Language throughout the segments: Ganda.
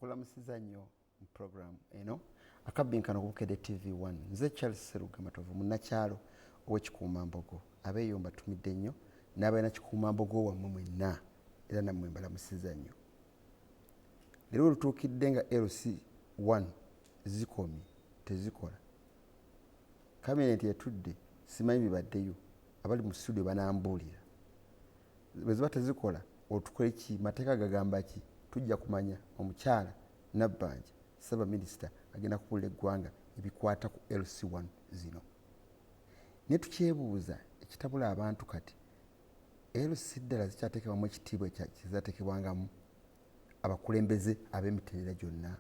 Mbalamusiza nnyo mu program eno Akabbinkano ku Bukedde TV1 nze Charles Seruga Matovu munnakyalo ow'ekikuumambogo abeeyomba tumidde nnyo n'abalina kikuumambogo wammwe mwenna era nammwe mbalamusiza nnyo. Leero lutuukidde nga LC1 zikomye tezikola. Kabineeti etudde simanyi bibaddeyo abali mu studio banambuulira bwe ziba tezikola otukole ki mateeka gagamba ki tujja kumanya omukyala Nabbanja Saba Minisita agenda kubuulira eggwanga ebikwata ku LC1 zino. Ne tukyebuuza ekitabula abantu kati LC ddala zikyateekebwamu ekitiibwa kizateekebwangamu abakulembeze ab'emitendera gyonna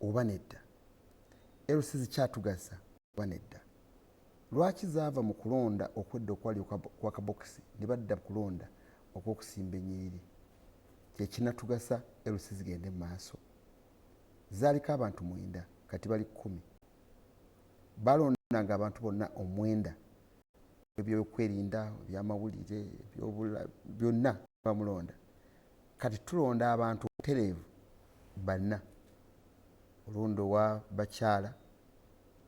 oba nedda? LC zikyatugasa oba nedda? Lwaki zaava mu kulonda okwedda okwali kwa kabokisi ne badda kulonda okw'okusimba ennyiriri? Kyekinatugasa LC zigende mu maaso. Zaaliko abantu 9 kati bali 10. Balondanga abantu bonna 9 ebyokwerinda byamawulire byonna bamulonda. Kati tulonda abantu tereevu 4. Olundo wa bakyala,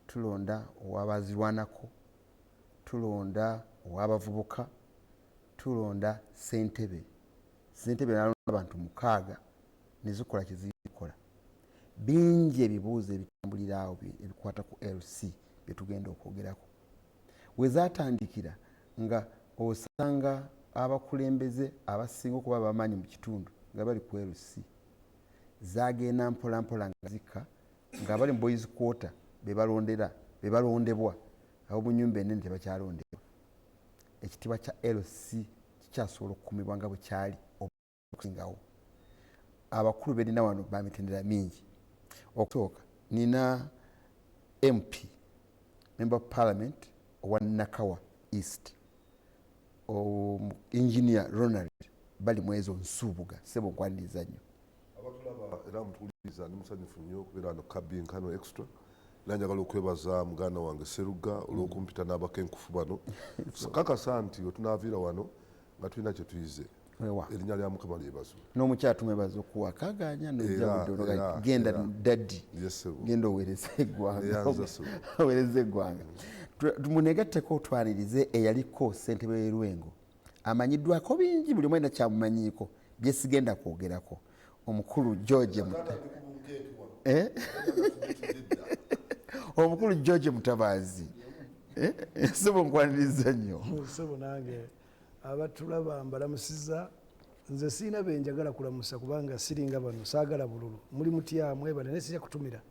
tulonda owabazirwanako, tulonda owabavubuka, tulonda ssentebe. Ssentebe nalonda abantu 6 nezikola kyezikola. Bingi ebibuuzo ebitambulira awo ebikwata ku LC byetugenda okwogerako. We zaatandikira nga osanga abakulembeze abasinga okuba abamanyi mu kitundu nga bali ku LC. Zagenda mpola mpola nga zikka nga bali mu boys quarter bebalondebwa abo mu nnyumba ennene tebakyalondebwa. Ekitiibwa kya LC kikyasobola okukumibwa nga bwe kyali okusingawo. Abakulu berina wano bamitendera mingi. Okusooka nina MP Member of Parliament owa Nakawa East Engineer Ronald bali mwezo nsubuga sebo nkwaniriza nnyo. Abatulaba era mutuliza ni musanyufu nnyo okubeera wano Akabbinkano extra. Nanjagala okwebaza muganda wange Seruga olw'okumpita n'abakenkufu bano. Kakasa nti wetunaaviira wano nga tulina kye tuyize. Erinnya lya Mukama lyebazibwe. N'omukyala tumwebaza okuwakaganya n'ojja genda daddi genda oweereza eggwanga. Oweereza eggwanga. Tumunegatteko otwanirize eyaliko ssentebe w'e amanyiddwako bingi buli mwena kyamumanyiiko bye sigenda kwogerako. Omukulu George Omukulu George Mutabaazi. Sebo nkwaniriza nnyo. Sebo nange abatulaba mbalamusiza nze siina benjagala kulamusa kubanga siringa bano saagala bululu muli mutya mwebale ne sijja kutumira.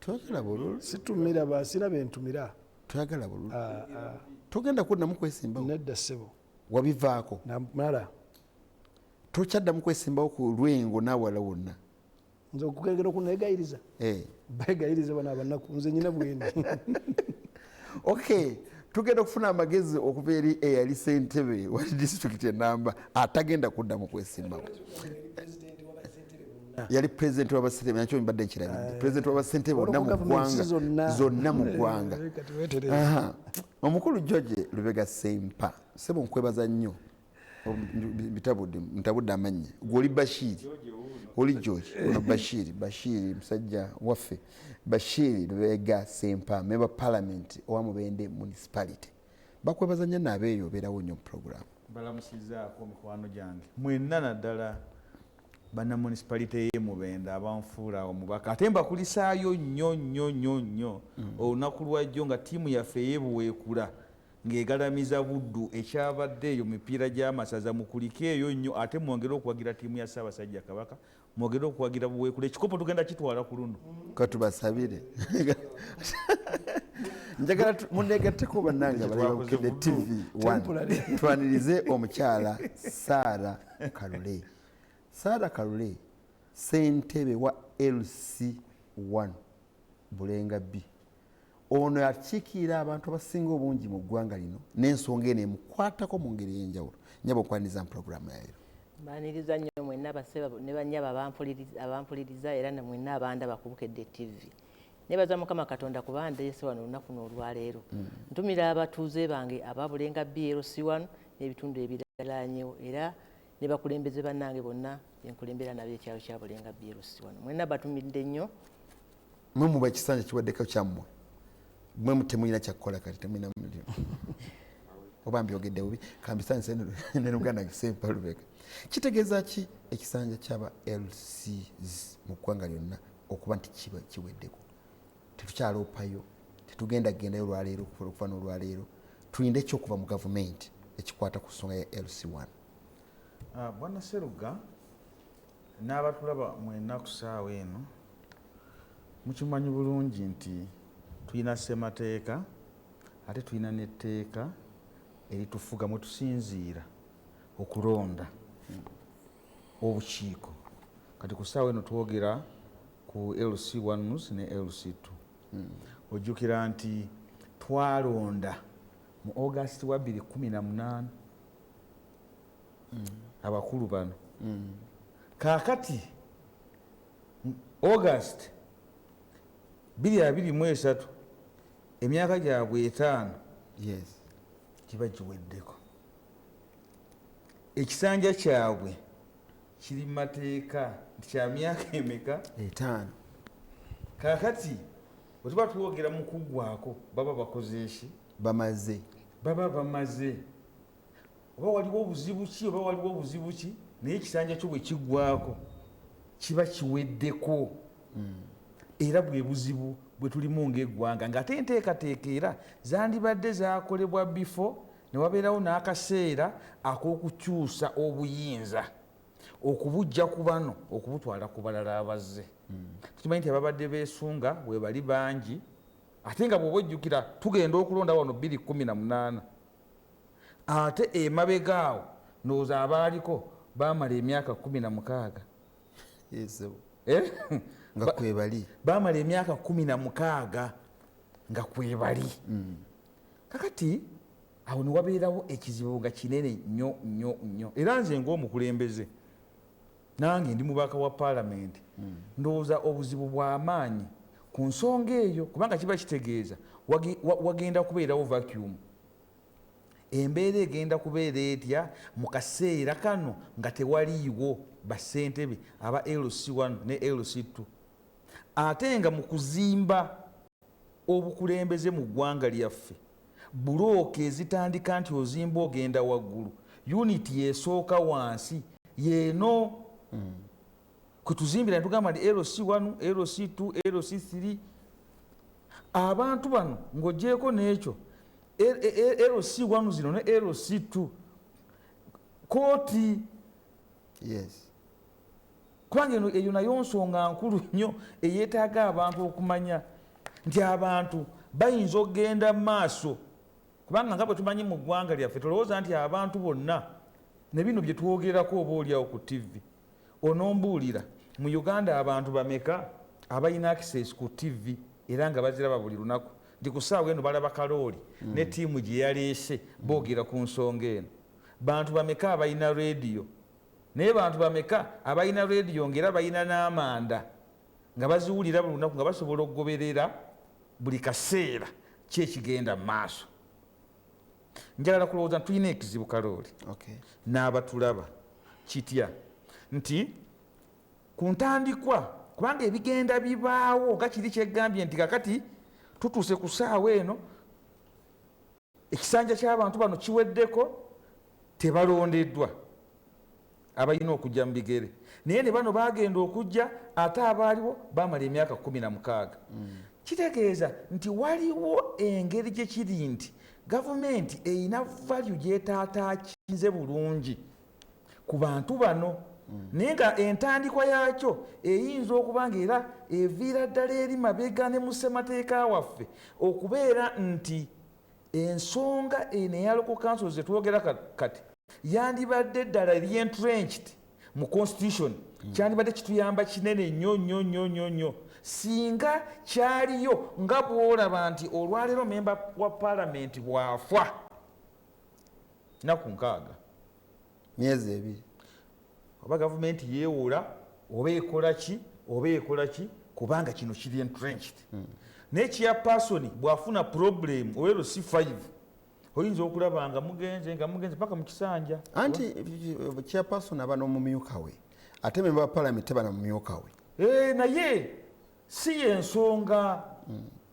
Twagala bululu? Situmira basina bentumira. Twagala bululu? Togenda kuddamu kwesimbawo? Nedda ssebo. Wabivaako? Namala. Tokyaddamu kwesimbawo ku lwengo n'awala wonna? Nze okugegera okunegayiriza? Begayiriza bano abannaku nze nyina bwendi. Okay. Tugenda okufuna amagezi okuva eri eyali ssentebe wa disitulikiti enamba atagenda kuddamu kwesimbawo. Yali pulezidenti w'abassentebe nakyo mbadde nkirabidde. Pulezidenti w'abassentebe bonna mu ggwanga zonna mu ggwanga. Omukulu George Lubega Sempa sebo nkwebaza nnyo ntabudde amannya. Gw'oli Bashiri oli George ono Bashiri musajja waffe. Bashiri Lubega Sempa Member Parliament owa Mubende Municipality. Bakwebaza nnyo n'abeeyo obeerawo nnyo mu program. Balamusizaako mikwano gyange mwenna naddala banna municipality y'e Mubende abanfuula omubaka ate mbakulisaayo nnyo olunaku lwajjo nga ttiimu yaffe eyeebuweekula ng'egalamiza Buddu ekyabadde eyo mipiira gy'amasaza mukulike eyo nnyo ate mwongere okuwagira ttiimu ya Ssaabasajja Kabaka mwongere okuwagira buweekula ekikopo tugenda kitwala ku luno. Katubasabire. Njagala munegatteko bannange abali Bukedde TV1 twanirize omukyala Sarah Kalule. Sarah Kalule ssentebe wa LC1 Bulenga B. Ono yakiikirira abantu abasinga obungi mu ggwanga lino n'ensonga eno emukwatako mu ngeri ey'enjawulo. Nyaba okwaniriza mu puroguramu yayo. Mbaniriza nnyo mwenna baseba ne bannyaba abampuliriza era ne mwenna abandaba ku Bukedde TV. Nebaza Mukama Katonda kuba ndeese wano olunaku n'olwaleero. Ntumira abatuuze bange aba Bulenga B LC1 n'ebitundu ebiriraanyewo era ne bakulembeze bannange bonna enkulembera nabyo ekyalo kya Bulenga BLC wano. Mwenna batumidde nnyo. Mwe muba Ekisanja kiweddeko kyammwe. Mwe temulina kyakukola kati temulina muliro. Oba mbyogedde bubi kambisanyise ne Luganda Gisempa Lubega. Kitegeeza ki Ekisanja ky'aba LCs mu ggwanga lyonna okuba nti kiweddeko? Tetukyaloopayo, tetugenda kugendayo olwaleero okuva n'olwaleero. Tulinde ekyokuva mu gavumenti ekikwata ku nsonga ya LC1. Bwana Sseruga n'abatulaba mwenna ku ssaawa eno mukimanyi bulungi nti tulina ssemateeka ate tulina n'etteeka eritufuga mwe tusinziira okulonda obukiiko. Kati ku ssaawa eno twogera ku LC1 ne LC2. Ojjukira nti twalonda mu August wa 2018 abakulu bano. Kaakati August 2023 emyaka gyabwe 5 kiba kiweddeko. Ekisanja kyabwe kiri mu mateeka nti kya myaka emeka? 5. Kaakati bwe tuba twogera mu kuggwaako baba bakoze ki? Baba bamaze. Oba waliwo obuzibu ki oba waliwo obuzibu ki naye ekisanja kyo bwe kiggwaako kiba kiweddeko. Era bwe buzibu bwe tulimu ng'eggwanga ng'ate enteekateeka era zandibadde zaakolebwa bifo ne wabeerawo n'akaseera ak'okukyusa obuyinza okubujja ku bano okubutwala ku balala abazze. Tukimanyi nti ababadde beesunga bwe bali bangi ate nga bw'oba ojjukira tugenda okulonda wano 2018 ate emabega awo ndowooza abaaliko baamala emyaka 16. Nga kwebali baamala emyaka 16 nga kwebali. Kakati awo ne wabeerawo ekizibu nga kinene nnyo nnyo nnyo. Era nze ng'omukulembeze nange ndi mubaka wa paalamenti ndowooza obuzibu bw'amaanyi ku nsonga eyo kubanga kiba kitegeeza wagenda kubeerawo vacuum. Embeera egenda kubeera etya mu kaseera kano nga tewaliiwo bassentebe aba LC1 ne LC2 ate nga mu kuzimba obukulembeze mu ggwanga lyaffe bulooka ezitandika nti ozimba ogenda waggulu uniti esooka wansi yeeno kwetuzimbira netugamba nti LC1 LC2 LC3 abantu bano ng'ogyeko n'ekyo LC1 zino ne LC2 kooti. Kubanga eyo nayo nsonga nkulu nnyo eyeetaaga abantu okumanya nti abantu bayinza okgenda mu maaso kubanga nga bwe tumanyi mu ggwanga lyaffe tolowooza nti abantu bonna ne bino bye twogerako oba oliawo ku TV onombuulira mu Uganda abantu bameka abalina access ku TV era nga baziraba buli lunaku nti ku ssaawa eno balaba kalooli ne ttiimu gye yaleese boogera ku nsonga eno. Bantu bameka abalina rediyo naye bantu bameka abalina rediyo ng'era balina n'amanda nga baziwulira buli lunaku nga basobola okugoberera buli kaseera ki ekigenda mu maaso. Njagala kulowooza tulina ekizibu kalooli n'abatulaba kitya nti ku ntandikwa kubanga ebigenda bibaawo nga kiri kyeggambye nti kakati tutuuse ku ssaawa eno ekisanja ky'abantu bano kiweddeko tebalondeddwa abalina okujja mu bigere naye ne bano bagenda okujja ate abaaliwo baamala emyaka 16. Kitegeeza nti waliwo engeri gye kiri nti gavumenti erina value gyetaataakinze bulungi ku bantu bano naye nga entandikwa yaakyo eyinza okuba ng'era eviira ddala eri mabega ne mu ssemateeka waffe okubeera nti ensonga eno eya local councils zetwogera kati yandibadde ddala re-entrenched mu constitution kyandibadde kituyamba kinene nnyo nnyo nnyo nnyo nnyo singa kyaliyo nga bw'olaba nti olwaleero memba wa paalamenti bw'afa naku 6 myezi 2 oba gavumenti yeewola oba ekola ki kubanga kino kiri entrenched naye chairperson bw'afuna problem oba LC5 oyinza okulaba nga mugenze paka mu Kisanja anti chairperson aba n'omumyuka we ate memba wa parliament teba na mumyuka we naye si ensonga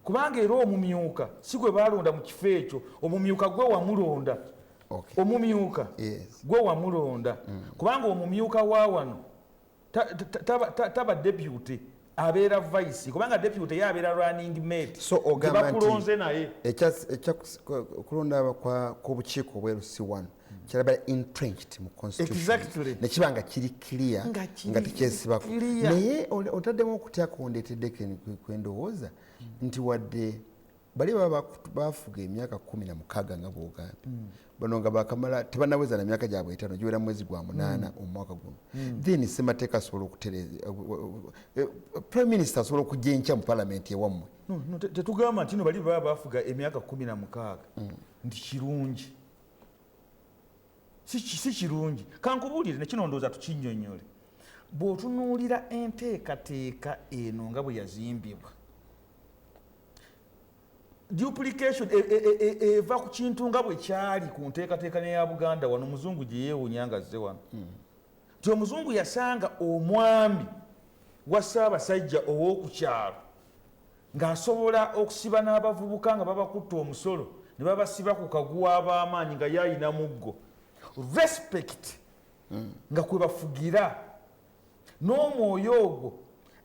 kubanga era omumyuka si gwe balonda mu kifo ekyo omumyuka gwe wamulonda omumyuka gwe wamulonda kubanga omumyuka wa wano taba deputy abeera vice kubanga deputy yabeera running mate so ogamba nti naye okulonda ku bukiiko bwa LC1 kiraba entrenched mu constitution nekibanga kiri clear nga tekyesibako naye otaddemu okutya kondeeteddeko kwendowooza nti wadde bali bafuga emyaka 16 nga bwogambye bano nga bakamala tebanaweza na myaka gyabwe 5 giwera mwezi gwa 8 omwaka guno then ssemateeka asobola okutereza prime minister asobola okujja enkya mu parliament ewammwe tetugamba nti no bali bafuga emyaka 16 nti kirungi si kirungi kankubuulire nekino ndowooza tukinnyonnyole bw'otunuulira enteekateeka eno nga bwe yazimbibwa duplication eva ku kintu nga bwe kyali ku nteekateeka ya Buganda wano omuzungu gye yeewuunya nga azze wano nti omuzungu yasanga omwami wa Ssaabasajja ow'okukyalo ng'asobola okusiba n'abavubuka nga babakutta omusolo ne babasiba ku kaguwa ab'amaanyi nga yayina muggo respect nga kwe bafugira n'omwoyo ogwo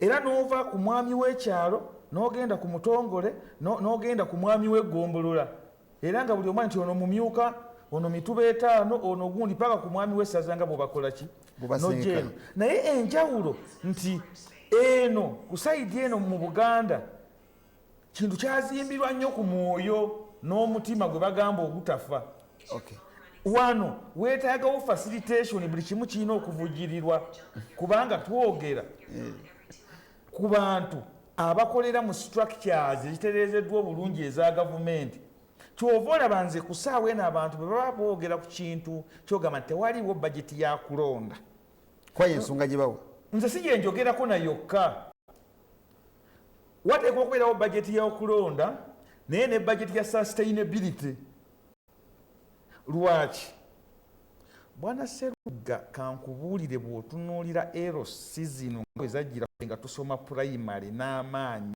era n'ova ku mwami w'ekyalo n'ogenda ku mutongole n'ogenda ku mwami w'eggombolola era nga buli omwani nti ono mumyuka ono mituba 5 ono gundi paka ku mwami w'essaza nga bwebakola ki nojeeno naye enjawulo nti eno ku sayidi eno mu Buganda kintu kyazimbirwa nnyo ku mwoyo n'omutima gwe bagamba ogutafa wano weetaagawo facilitation buli kimu kirina okuvugirirwa kubanga twogera ku bantu abakolera mu structures ezitereezeddwa obulungi eza gavumenti kyova olaba nze ku ssaawa eno abantu bwe baba boogera ku kintu kyogamba nti tewaliwo bageti ya kulonda kwayo ensonga gye bawa nze si gye njogerako na yokka wateekwa okubeerawo bageti y'okulonda naye ne bageti ya sustainability lwaki bwana Sserugga kankubuulire bw'otunuulira LC zino nga ezajjira nga tusoma primary n'amaanyi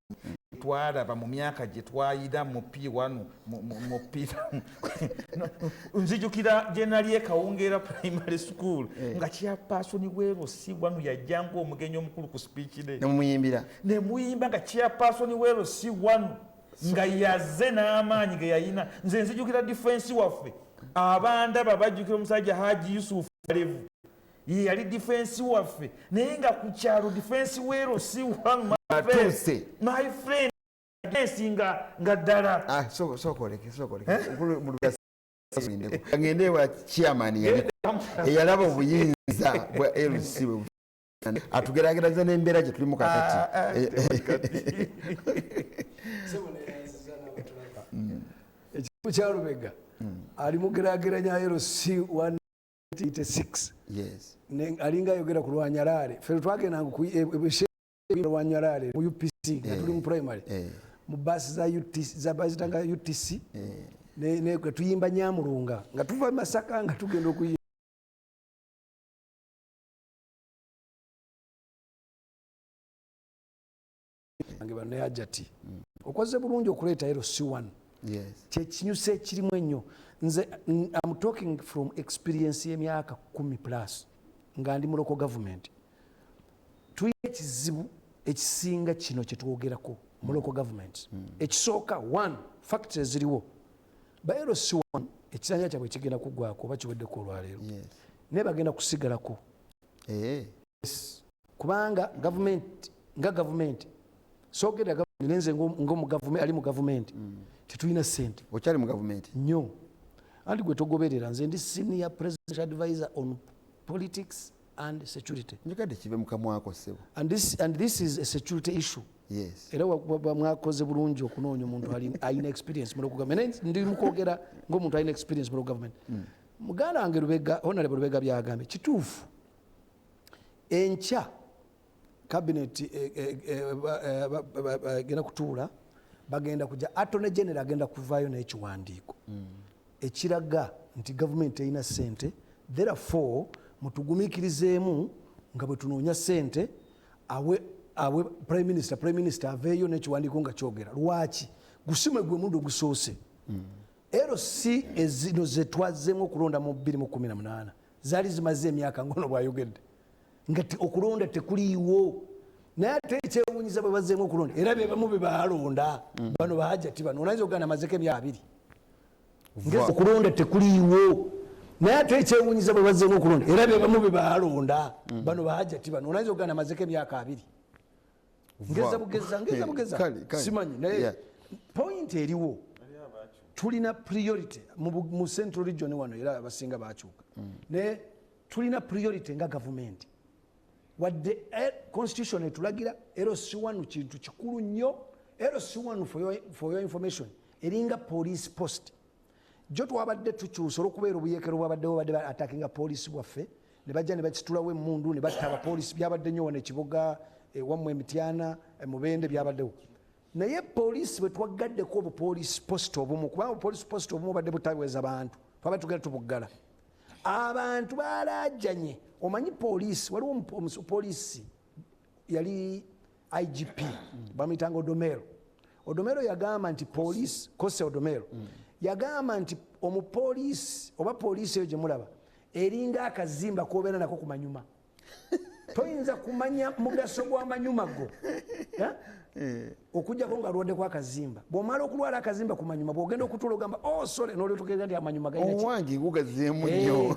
twaraba mu myaka gye twayira mu P1 mu P nzijukira gye nali Kawungeera primary school nga chairperson w'LC1 yajjanga omugenyi omukulu ku speech ne nemuyimba nga chairperson w'LC1 nga yazze n'amaanyi ge yayina nze nzijukira defense waffe abanda babajjukira omusajja Haji Yusuf Alevu yali defense waffe naye nga ku kyalo defense w'LC1 my friend nga ddala ngende wa chairman eyalaba obuyinza bwa LC atugerageraza n'embeera gye tulimu kakati ekimu kya Lubega ali mugerageranya LC1 alinga ayogera ku Lwanyalaale ffe twagendanga ku Lwanyalaale mu UPC nga tuli mu primary mu basi za bazitanga UTC ne tuyimba Nyamulunga nga tuva Masaka nga tugenda okuyimba ange bano yajati okoze bulungi okuleeta LC1 kyekinyuse kirimu ennyo nze I'm talking from experience y'emyaka 10+ nga ndi mu local government tuyina ekizibu ekisinga kino kye twogerako mu local government ekisooka 1 factories ziriwo ba LC1 ekisanja kyabwe kigenda kuggwako oba kiweddeko olwaleero naye bagenda kusigalako kubanga government soogera nenze ali mu government tetulina ssente okyali mu government nnyo andi gwe togoberera nze ndi senior presidential advisor on politics and security njagade kive mu kamwako ssebo and this is a security issue era mwakoze bulungi okunoonya omuntu alina experience mu local government ndi mukwogera ng'omuntu alina experience mu local government muganda wange Honorable Lubega byagambye kituufu enkya cabinet genda kutuula bagenda kujja attorney general agenda kuvaayo n'ekiwandiiko ekiraga nti gavumenti erina ssente, therefore mutugumikirizeemu nga bwe tunoonya ssente awe prime minister aveeyo n'ekiwandiiko nga kyogera. Lwaki gusime gwe mundo gusoose. LC ezino ze twazzeemu okulonda mu 2018 zaali zimaze emyaka ngono bwayogedde nga okulonda tekuliiwo, naye ate ekyewunyiza bwe bazzeemu okulonda era be bamu be baalonda bano bahajati bano onayinza okugana amazeko emyaka 2 okulonda tekuliiwo, naye ate ekyewunyiza bwe bazzeemu okulonda era be bamu be baalonda bano bahajati bano onayinza okugana amazeko emyaka 2 ngeza bugeza simanyi naye point eriwo. Tulina priority mu central region wano era abasinga bakyuka naye tulina priority nga government wadde constitution etulagira LC1 kintu kikulu nnyo. LC1 for your information eringa police post jo twabadde tukyusa olwokubeera obuyeekero bwabaddewo badde attackinga police bwaffe ne bajja ne bakitulawo emmundu ne batta abapolisi byabadde nnyo wano ekibuga wammwe Emityana Mubende byabaddewo. Naye poliisi bwe twagaddeko obupoliisi post obumu kubanga obupoliisi post obumu badde butaweeza bantu twaba tugenda tubuggala abantu baalajjanye. Omanyi poliisi waliwo poliisi yali IGP bamuyitanga Odomero yagamba nti poliisi Kose Odomero yagamba nti omupoliisi oba poliisi eyo gye mulaba eringa akazimba k'obeera nako ku manyuma. Toyinza kumanya mugaso gw'amanyuma go okujjako nga alwaddeko akazimba. Bw'omala okulwala akazimba ku manyuma bw'ogenda okutuula ogamba sole n'olyotugeeza nti amanyuma owange gugazeemu nnyo.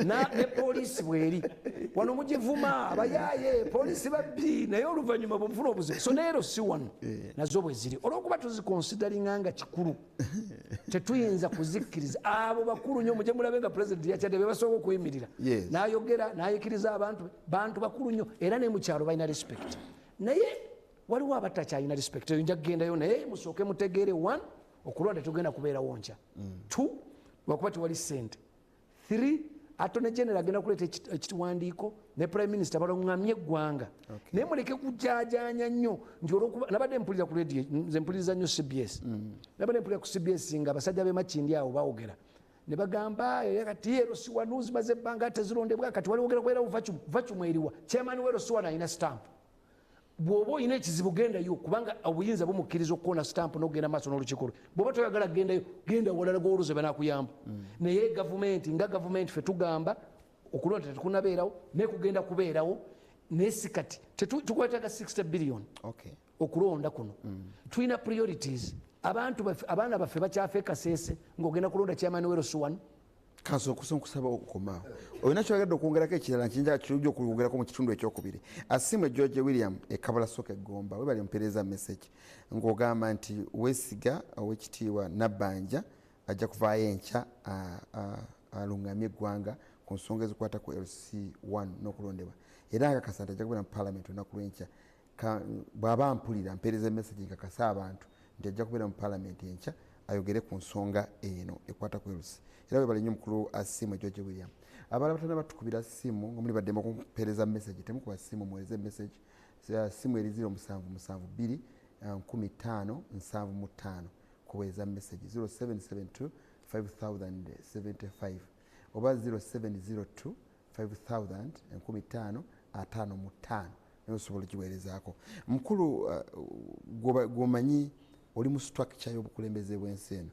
Ne poliisi bw'eri wano mugivuma abayaaye poliisi babbi naye oluvannyuma bw'omufuna obuzibu. So ne LC1 nazo bwe ziri olw'okuba tuzikonsideringa nga kikulu tetuyinza kuzikkiriza abo bakulu nnyo mujje mulabe nga pulezidenti yakyadde be basooka okuyimirira n'ayogera n'ayikiriza bantu bakulu nnyo era ne mu kyalo balina respect. Naye waliwo abatakyalina respect eyo nja kugendayo naye musooke mutegeere 1 okulonda tugenda kubeerawo nkya 2 lwakuba tewali ssente 3 attorney general agenda kuleeta ekiwandiiko ne prime minister balungamye eggwanga naye muleke kujaajanya nnyo nti olwokuba nabadde mpulira ku radio nze mpuliriza nnyo CBS nabadde mpulira ku CBS nga abasajja b'emakindi awo baawogera ne bagamba kati LC1 zimaze ebbanga tezirondebwa kati wali wogera kubeerawo vacuum eriwa chairman wa LC1 alina stamp. Bw'oba olina ekizibu gendayo kubanga obuyinza bumukkiriza okukoona stamp n'ogenda maaso n'olukiiko lwe. Bw'oba toyagala gendayo genda walala gw'oluze banaakuyamba. Naye gavumenti nga gavumenti ffe tugamba okulonda tetukunabeerawo naye kugenda kubeerawo naye si kati tukwetaga 60 billion okulonda kuno. Tulina priorities. Abaana baffe bakyafa ekaseese ng'ogenda kulonda chairman wa LC1. Kanso kusaba okukomaawo olina kyoyagala okwongerako ekirala nkiyinza kirujja okwongerako mu kitundu ekyokubiri. Asiimwe George William ekabala soka eggomba webali mpeereza message ng'ogamba nti weesiga ow'ekitiibwa Nabbanja ajja kuvaayo enkya alungamye eggwanga ku nsonga ezikwata ku LC1 n'okulondebwa era akakasa nti ajja kubeera mu paalamenti olunaku lw'enkya. Bw'aba mpulira mpeereza message nkakasa abantu nti ajja kubeera mu paalamenti enkya ayogere ku nsonga eno ekwata ku LC. Era we bali nnyo mukulu Asiimwe George William. Abalala batana batukubira ssimu nga muli baddemu okupeereza message temukuba ssimu muweereze message. Ssimu eri 0772 1575 kuweereza message 0772 5075 oba 0702 5015 55 naye osobola okiweerezaako. Mukulu gw'omanyi oli mu structure y'obukulembeze bw'ensi eno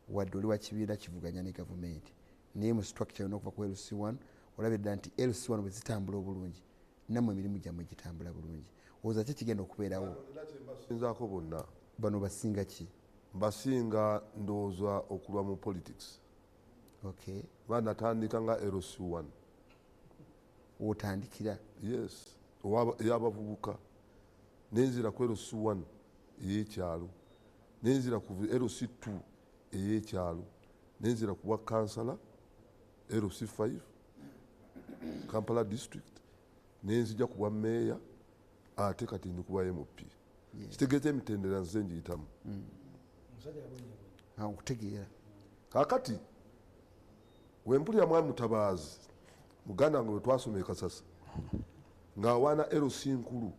wadde oli wa kibiina kivuganya ne gavumenti naye mu structure yonna okuva ku LC1 olabye ddala nti LC1 bwe zitambula obulungi nammwe emirimu gyammwe gitambula bulungi. Olowooza ki kigenda okubeerawo? Sinzaako bonna bano basinga ki? Basinga ndowooza okulwa mu politics. Banatandika nga LC1 otandikira yes ey'abavubuka nenzira ku LC1 ey'ekyalo nenzira ku LC2 ey'ekyalo nenzira ku bwa kansala LC5 Kampala district nenzija ku bwa meeya ate kati ndi ku bwa MP. Kitegeeza emitendera nze ngiyitamu okutegeera kakati wempulira mwami Mutabaazi muganda wange bwe twasoma e Kasasa ng'awaana LC nkulu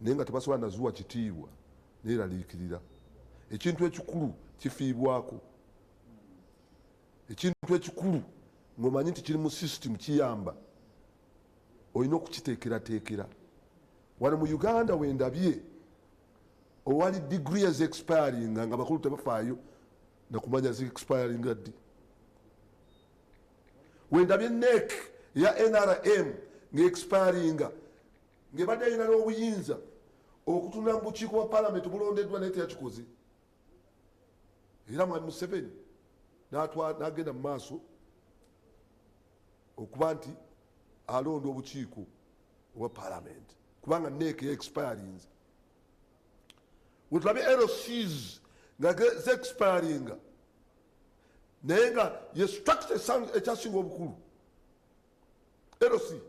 naye nga tebasobola nazuwa kitiibwa neeraliikirira ekintu ekikulu kifiibwako ekintu ekikulu ng'omanyi nti kiri mu system kiyamba olina okukiteekerateekera. Wano mu Uganda wendabye owali degree ezi expiringa nga bakulu tebafaayo nakumanya zi expiringa ddi. Wendabye NEC ya NRM nga expiringa ng'ebadde erina n'obuyinza okutunula mu bukiiko bwa palamenti bulondeddwa naye teyakikoze. Era mwami Museveni n'agenda mu maaso okuba nti alonda obukiiko obwa palamenti kubanga NEC ya expirinze. Wetulabe LCs nga ze expiringa naye nga ye structure ekyasinga obukulu LC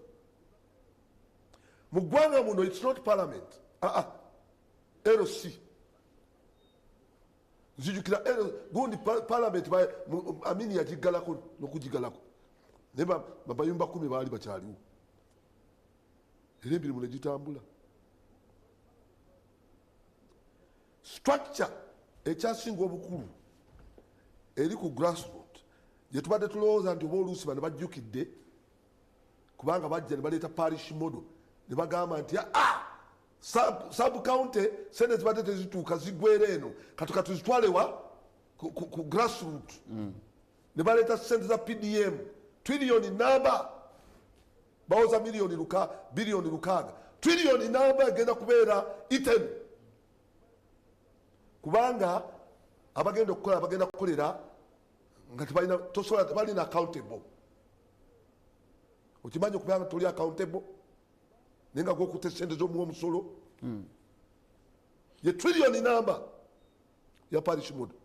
mu ggwanga muno. It's not parliament. LC nzijukira gundi parliament amini yagigalako nokugigalako naye babayumba 10 baali bakyaliwo era emirimu ne gitambula. Structure ekyasinga obukulu eri ku grassroot gye tubadde tulowooza nti oba oluusi bano bajjukidde kubanga bajja ne baleeta parish model ne bagamba nti sub county sente zibadde tezituuka ziggwera eno katuka tuzitwalewa ku grassroot. Ne baleeta sente za PDM trillioni namba bawoza biliyoni 6 trillioni namba egenda kubeera iten kubanga abagenda okukola bagenda kukolera nga tebalina accountable. Okimanyi okubanga toli accountable naye nga gwokutta sente z'omuwa omusolo ye trillioni namba ya parish model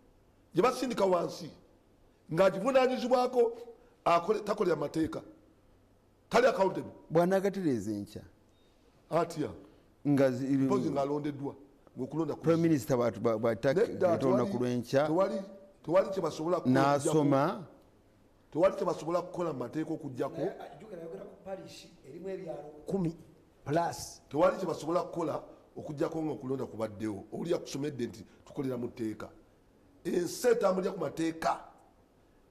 gye basindika wansi ng'agivunanyizibwako takolera mateeka tali accountable. Bw'anaagatereeza enkya atya mpozi ng'alondeddwa ng'okulonda prime minister bw'atolunaku lw'enkya tewali kyebasobola n'asoma tewali kyebasobola kukola mu mateeka okugjako tewali kyebasobola kukola okugjako ng'okulonda kubaddewo. Oli yakusomedde nti tukolera mu tteeka. Ensi etambulira ku mateeka.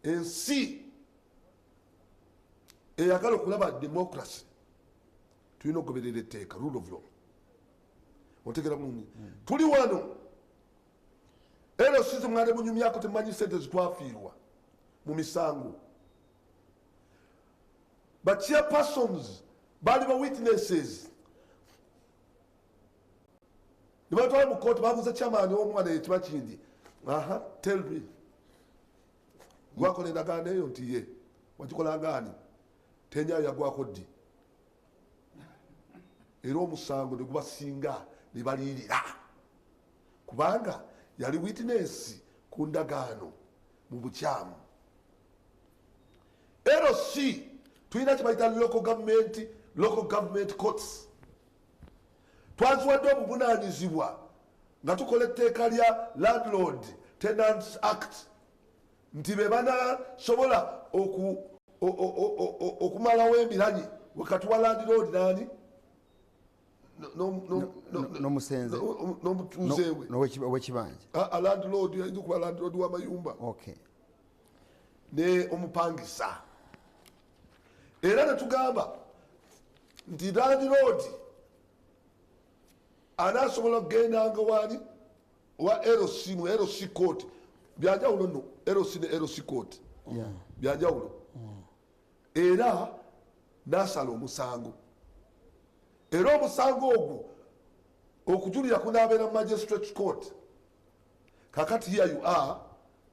Ensi eyagala okulaba democracy tulina okugoberera etteeka, rule of law. Otegera mungi tuli wano ero size mwade munyumyako temanyi sente zitwafiirwa mu misango. But chairpersons bali ba witnesses ne batwala mu court babuuza chairman w'omwana ekiba kindi tell me gwakola endagaano eyo nti ye wagikola ngaani tenyayo yagwako ddi era omusango ne gubasinga ne baliirira kubanga yali witness ku ndagaano mu bukyamu. LC tulina kyebayita local government courts. Twaziwadde obuvunaanyizibwa nga tukola etteeka lya Landlord Tenants Act nti be banasobola okumalawo embiranye wakati wa landlord nani n'omusenze n'omutuuze we ow'ekibanja. Landlord yayinza okuba landlord w'amayumba ne omupangisa. Era ne tugamba nti landlord anasobola okugendanga wani wa LC mu LC court byanjawulo nno LC ne LC court byanjawulo. Era n'asala omusango. Era omusango ogwo okujulira kunaabeera mu magistrate court. Kakati here you are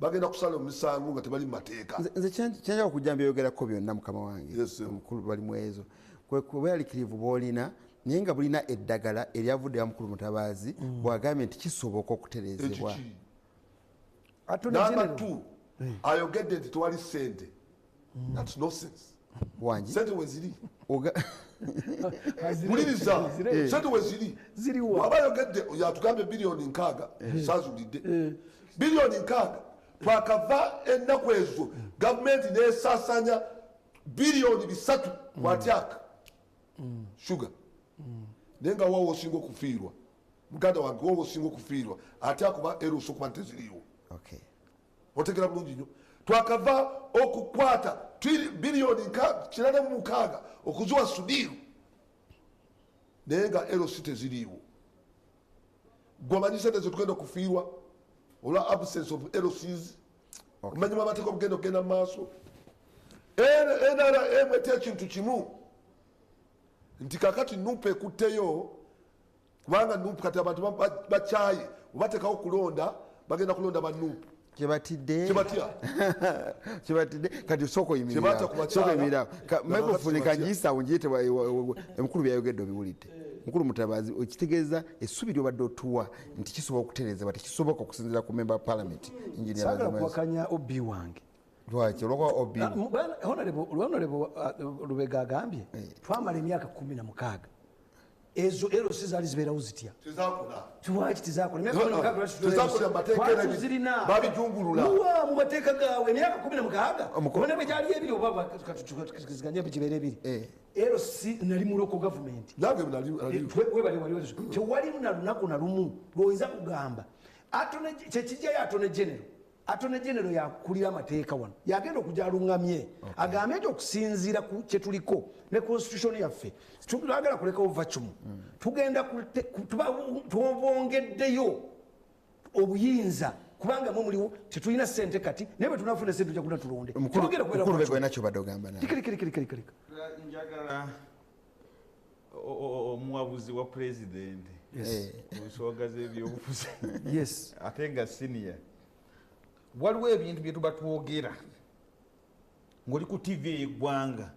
bagenda kusala omusango nga tebali mu mateeka. Nze kyenjagala okujja mbyogerako byonna mukama wange omukulu bali mu ezo bweraliikirivu bw'olina naye nga bulina eddagala eryavudde wa mukulu Mutabaazi bw'agambye nti kisoboka okutereezebwa. Number 2 ayogedde nti tewali ssente. That's nonsense. Wangi ssente we ziri muliriza ssente we ziri waba ayogedde yatugambye biliyoni 6 saazulidde biliyoni 6 twakava ennaku ezo gavumenti neesaasanya biliyoni 3 bwatyaka sugar naye nga wawo osinga okufiirwa muganda wange wawo osinga okufiirwa ate akuba era osookuba nteziriiwo otegera bulungi nnyo. twakava okukwata biliyoni 86 okuziwa Sudiru naye nga LC teziriiwo. Gwomanyi sente zetugenda okufiirwa olwa absence of LCs. Omanyi amateeka okugenda okugenda mu maaso. NRM ete ekintu kimu nti kakati nupe ekutteyo kubanga nupe kati abantu bakyaye obateekawo kulonda bagenda kulonda banupe Kibatide kati soko Kibata imira microphone kagisa unjite emukuru byayogedde biwulite mukuru mutabazi okitegeeza essubi lyobadde otuwa nti kisobola okutereza bati kisoboka okusinzira ku member parliament engineer sagala kwakanya obi wange lwaki olwakwa obi honorable Lubega agambye twamala emyaka 16 ezo LC zaali zibeerawo zitya lwaki tizakula babijungulula mu mateeka gaabwe emyaka 16 bwe gyali ebiri oba kiziganye bikibeera ebiri LC nali mu local government tewali na lunaku na lumu lwoyinza kugamba kyekijjayo atone genero yakulira amateeka wano yagenda okujja alungamye agambe nti okusinziira ku kyetuliko ne constitution yaffe twagala kulekawo vacumu tugenda tubongeddeyo obuyinza kubanga mwe muliwo tetulina ssente kati naye bwe tunafuna ssente tujja kuna tulonde mukulu begwe nakyo badde ogamba njagala omuwabuzi wa pulezidenti ensonga z'ebyobufuzi ate nga senior waliwo ebintu bye tuba twogera ng'oli ku TV ey'eggwanga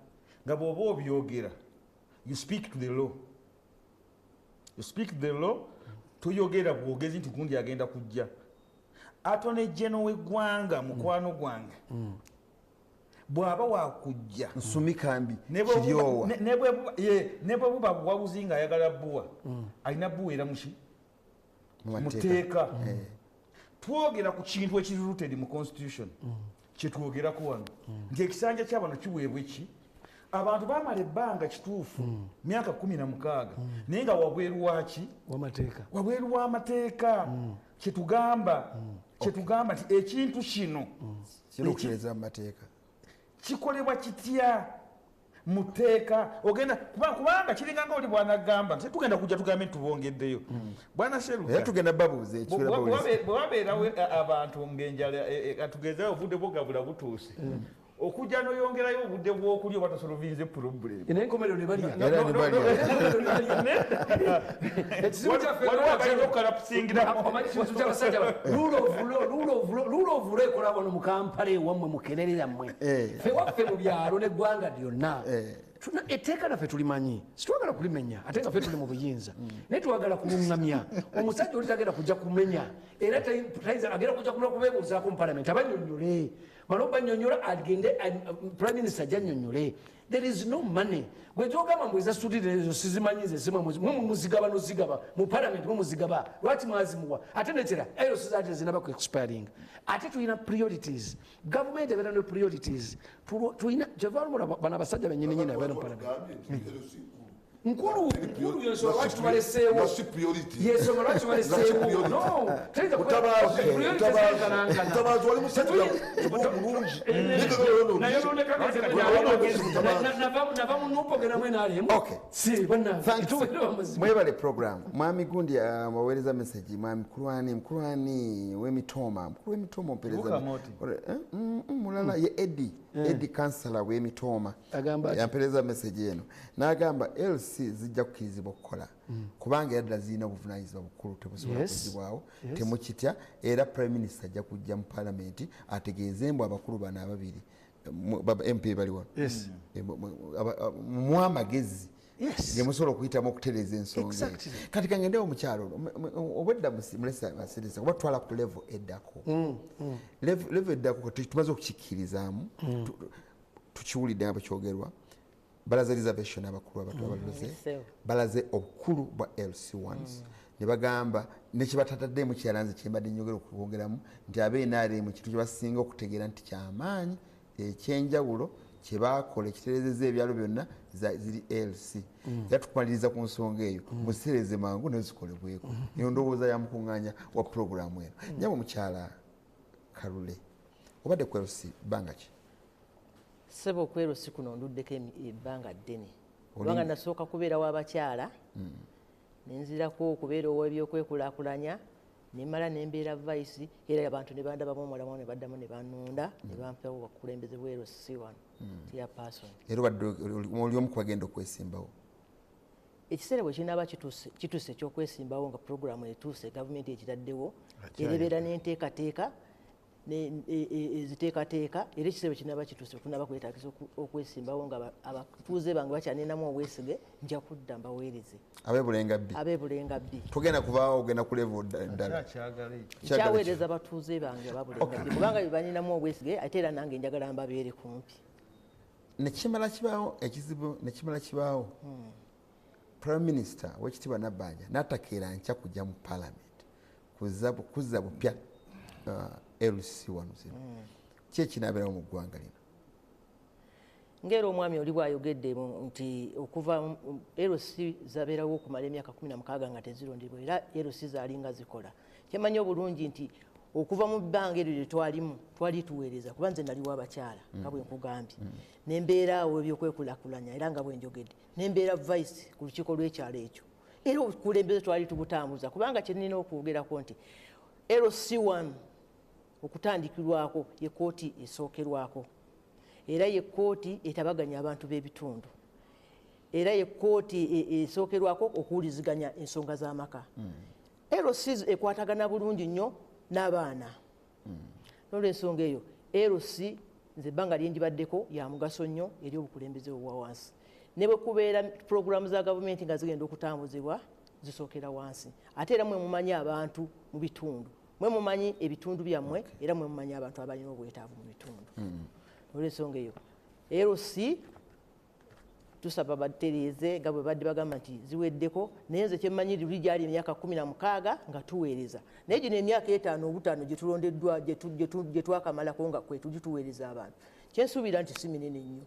nga bw'oba obyogera you speak to the law tuyogera bwogezi nti gundi agenda kujja atone general w'eggwanga mukwano gwange bw'aba wakujja nsumikambi kiryowa ne bwe buba buwabuzi ng'ayagala bbuwa alina bbuwa era muteeka twogera ku kintu ekiri rooted mu constitution kyetwogerako wano nti ekisanja ky'abano kiweebwa ki abantu bamala ebbanga kituufu myaka 16 naye nga wabweru waki wabweru w'amateeka kyetugamba nti ekintu kino kirukiriza amateeka kikolebwa kitya muteeka ogenda kubanga kiringanga oli bwanagamba nti tugenda kujja tugambe nti tubongeddeyo bwana Seruga tugenda babuuza bwewabeerawo abantu ng'enjala tugeze obudde bwogabula butuuse okujja noyongerayo obudde bw'okulya oba tosolovinze problem n'enkomerero ne balya waliwo abalina okukalapusingira rule of law ekola wano mu Kampala ewammwe mukenerera mmwe ffe waffe mu byalo n'eggwanga lyonna etteeka naffe tulimanyi situwagala kulimenya ate nga ffe tuli mu buyinza naye twagala kulungamya omusajja oli tagenda kujja kumenya era agenda kujja kumala kubeebuuzaako mu parliament abanyonyole mala obanyonyola agende prime minister ajanyonyole there is no money gwe gyogamba mbweza studire ezo sizimanyize mumuzigaba nozigaba mu parliament mumuzigaba lwaki mwazimuwa ate netera eyo sizate zinaba ku expiring ate tulina priorities government ebeera ne priorities tulina kyevalumula bano abasajja bennyininyini abeera mu parliament nkulu yensoma lwaki tubaleseewo yensoma lwaki tubaleseewo mutabazi wali musajja mulungi nava munupo genamu enalemu mwebale program mwami gundi waweereza message mwami mkulwani w'emitoma ompereza mulala ye Eddie kansala w'emitoma yampereza message eno n'agamba LC zijja kukirizibwa okukola kubanga era zirina obuvunaanyizibwa bukulu tebusobola kuzibwawo temukitya era prime minister ajja kujja mu parliament ategeeze mbu abakulu bano ababiri MP baliwo mu amagezi gemusobola okuyitamu okutereza ensonga kati kangendewo omukyalo obwedda mulesasirisa kuba twala ku level eddako level eddako tumaze okukikirizaamu tukiwulidde nga bakyogerwa balaze reservation abakulu abatu abaloze balaze obukulu bwa LC1s ne bagamba nekibatatadde mu kyalanze kyembadde njogera okwongeramu nti abenaale mu kitu kyebasinga okutegeera nti kyamaanyi ekyenjawulo kyebakola ekiterezeza ebyalo byonna ziri LC era tukumaliriza ku nsonga eyo musereze mangu nezikolebweko eyo ndowooza ya mukuŋŋaanya wa puroguramu eno nyaba mukyala Kalule obadde ku LC bbanga ki? Ssebo ku LC kuno nduddeko ebbanga ddene kubanga nasooka kubeerawo abakyala nenzirako okubeera ow'ebyokwekulaakulanya nemala nembeera vice era abantu ne bandabamu omulamu ne baddamu ne bannonda ne bampawo bakulembeze bwa LC1 chairperson. Era oli omu ku bagenda okwesimbawo? Ekiseera bwe kinaaba kituuse ekyokwesimbawo nga puroguramu etuuse gavumenti ekitaddewo erebeera n'enteekateeka eziteekateeka era ekiseera bwe kinaaba kituuse tunaba kwetaagisa okwesimbawo nga abatuuze bange bakyaninamu obwesige nja kudda mbaweereze abeebulenga bbi tugenda kubaawo ogenda ku level ddala kyaweereza abatuuze bange ababulenga bbi kubanga bebaninamu obwesige ate era nange njagala mbabeere kumpi. Nekimala kibaawo ekizibu nekimala kibaawo Prime Minister w'ekitiibwa Nabbanja n'attakeera nkya kujja mu Parliament kuzza bupya LC1 ki ekinaaberawo mu ggwanga lino? Ng'era omwami oli bw'ayogedde nti okuva LC zabeerawo okumala emyaka 16 nga tezirondebwa era LC zaalinga zikola. Kyemanyi obulungi nti okuva mu bbanga eryo lye twali tuweereza kuba nze naliwo abakyala nga bwe nkugambye nembeeraawo ebyokwekulaakulanya era nga bwe njogedde nembeera vice ku lukiiko lw'ekyalo ekyo era obukulembeze twali tubutambuza kubanga kye nnina okwogerako nti LC1 okutandikirwako ye kkooti esookerwako era ye kkooti etabaganya abantu b'ebitundu era ye kkooti esookerwako okuwuliziganya ensonga z'amaka. LC ekwatagana bulungi nnyo n'abaana n'olwensonga eyo LC nze ebbanga lyenjibaddeko ya mugaso nnyo eri obukulembeze obwa wansi ne bwe kubeera puroguramu za gavumenti nga zigenda okutambuzibwa zisookera wansi ate era mwe mumanyi abantu mu bitundu mwe mumanyi ebitundu byammwe era mwe mumanyi abantu abalina obwetaavu mu bitundu. Olw'ensonga eyo LC tusaba batereeze nga bwe badde bagamba nti ziweddeko naye nze kyemmanyi luli gyali emyaka 16 nga tuweereza naye gino emyaka 5 obutaano gye tulondeddwa gye twakamalako nga kwe tugituweereza abantu kyensuubira nti si minene nnyo.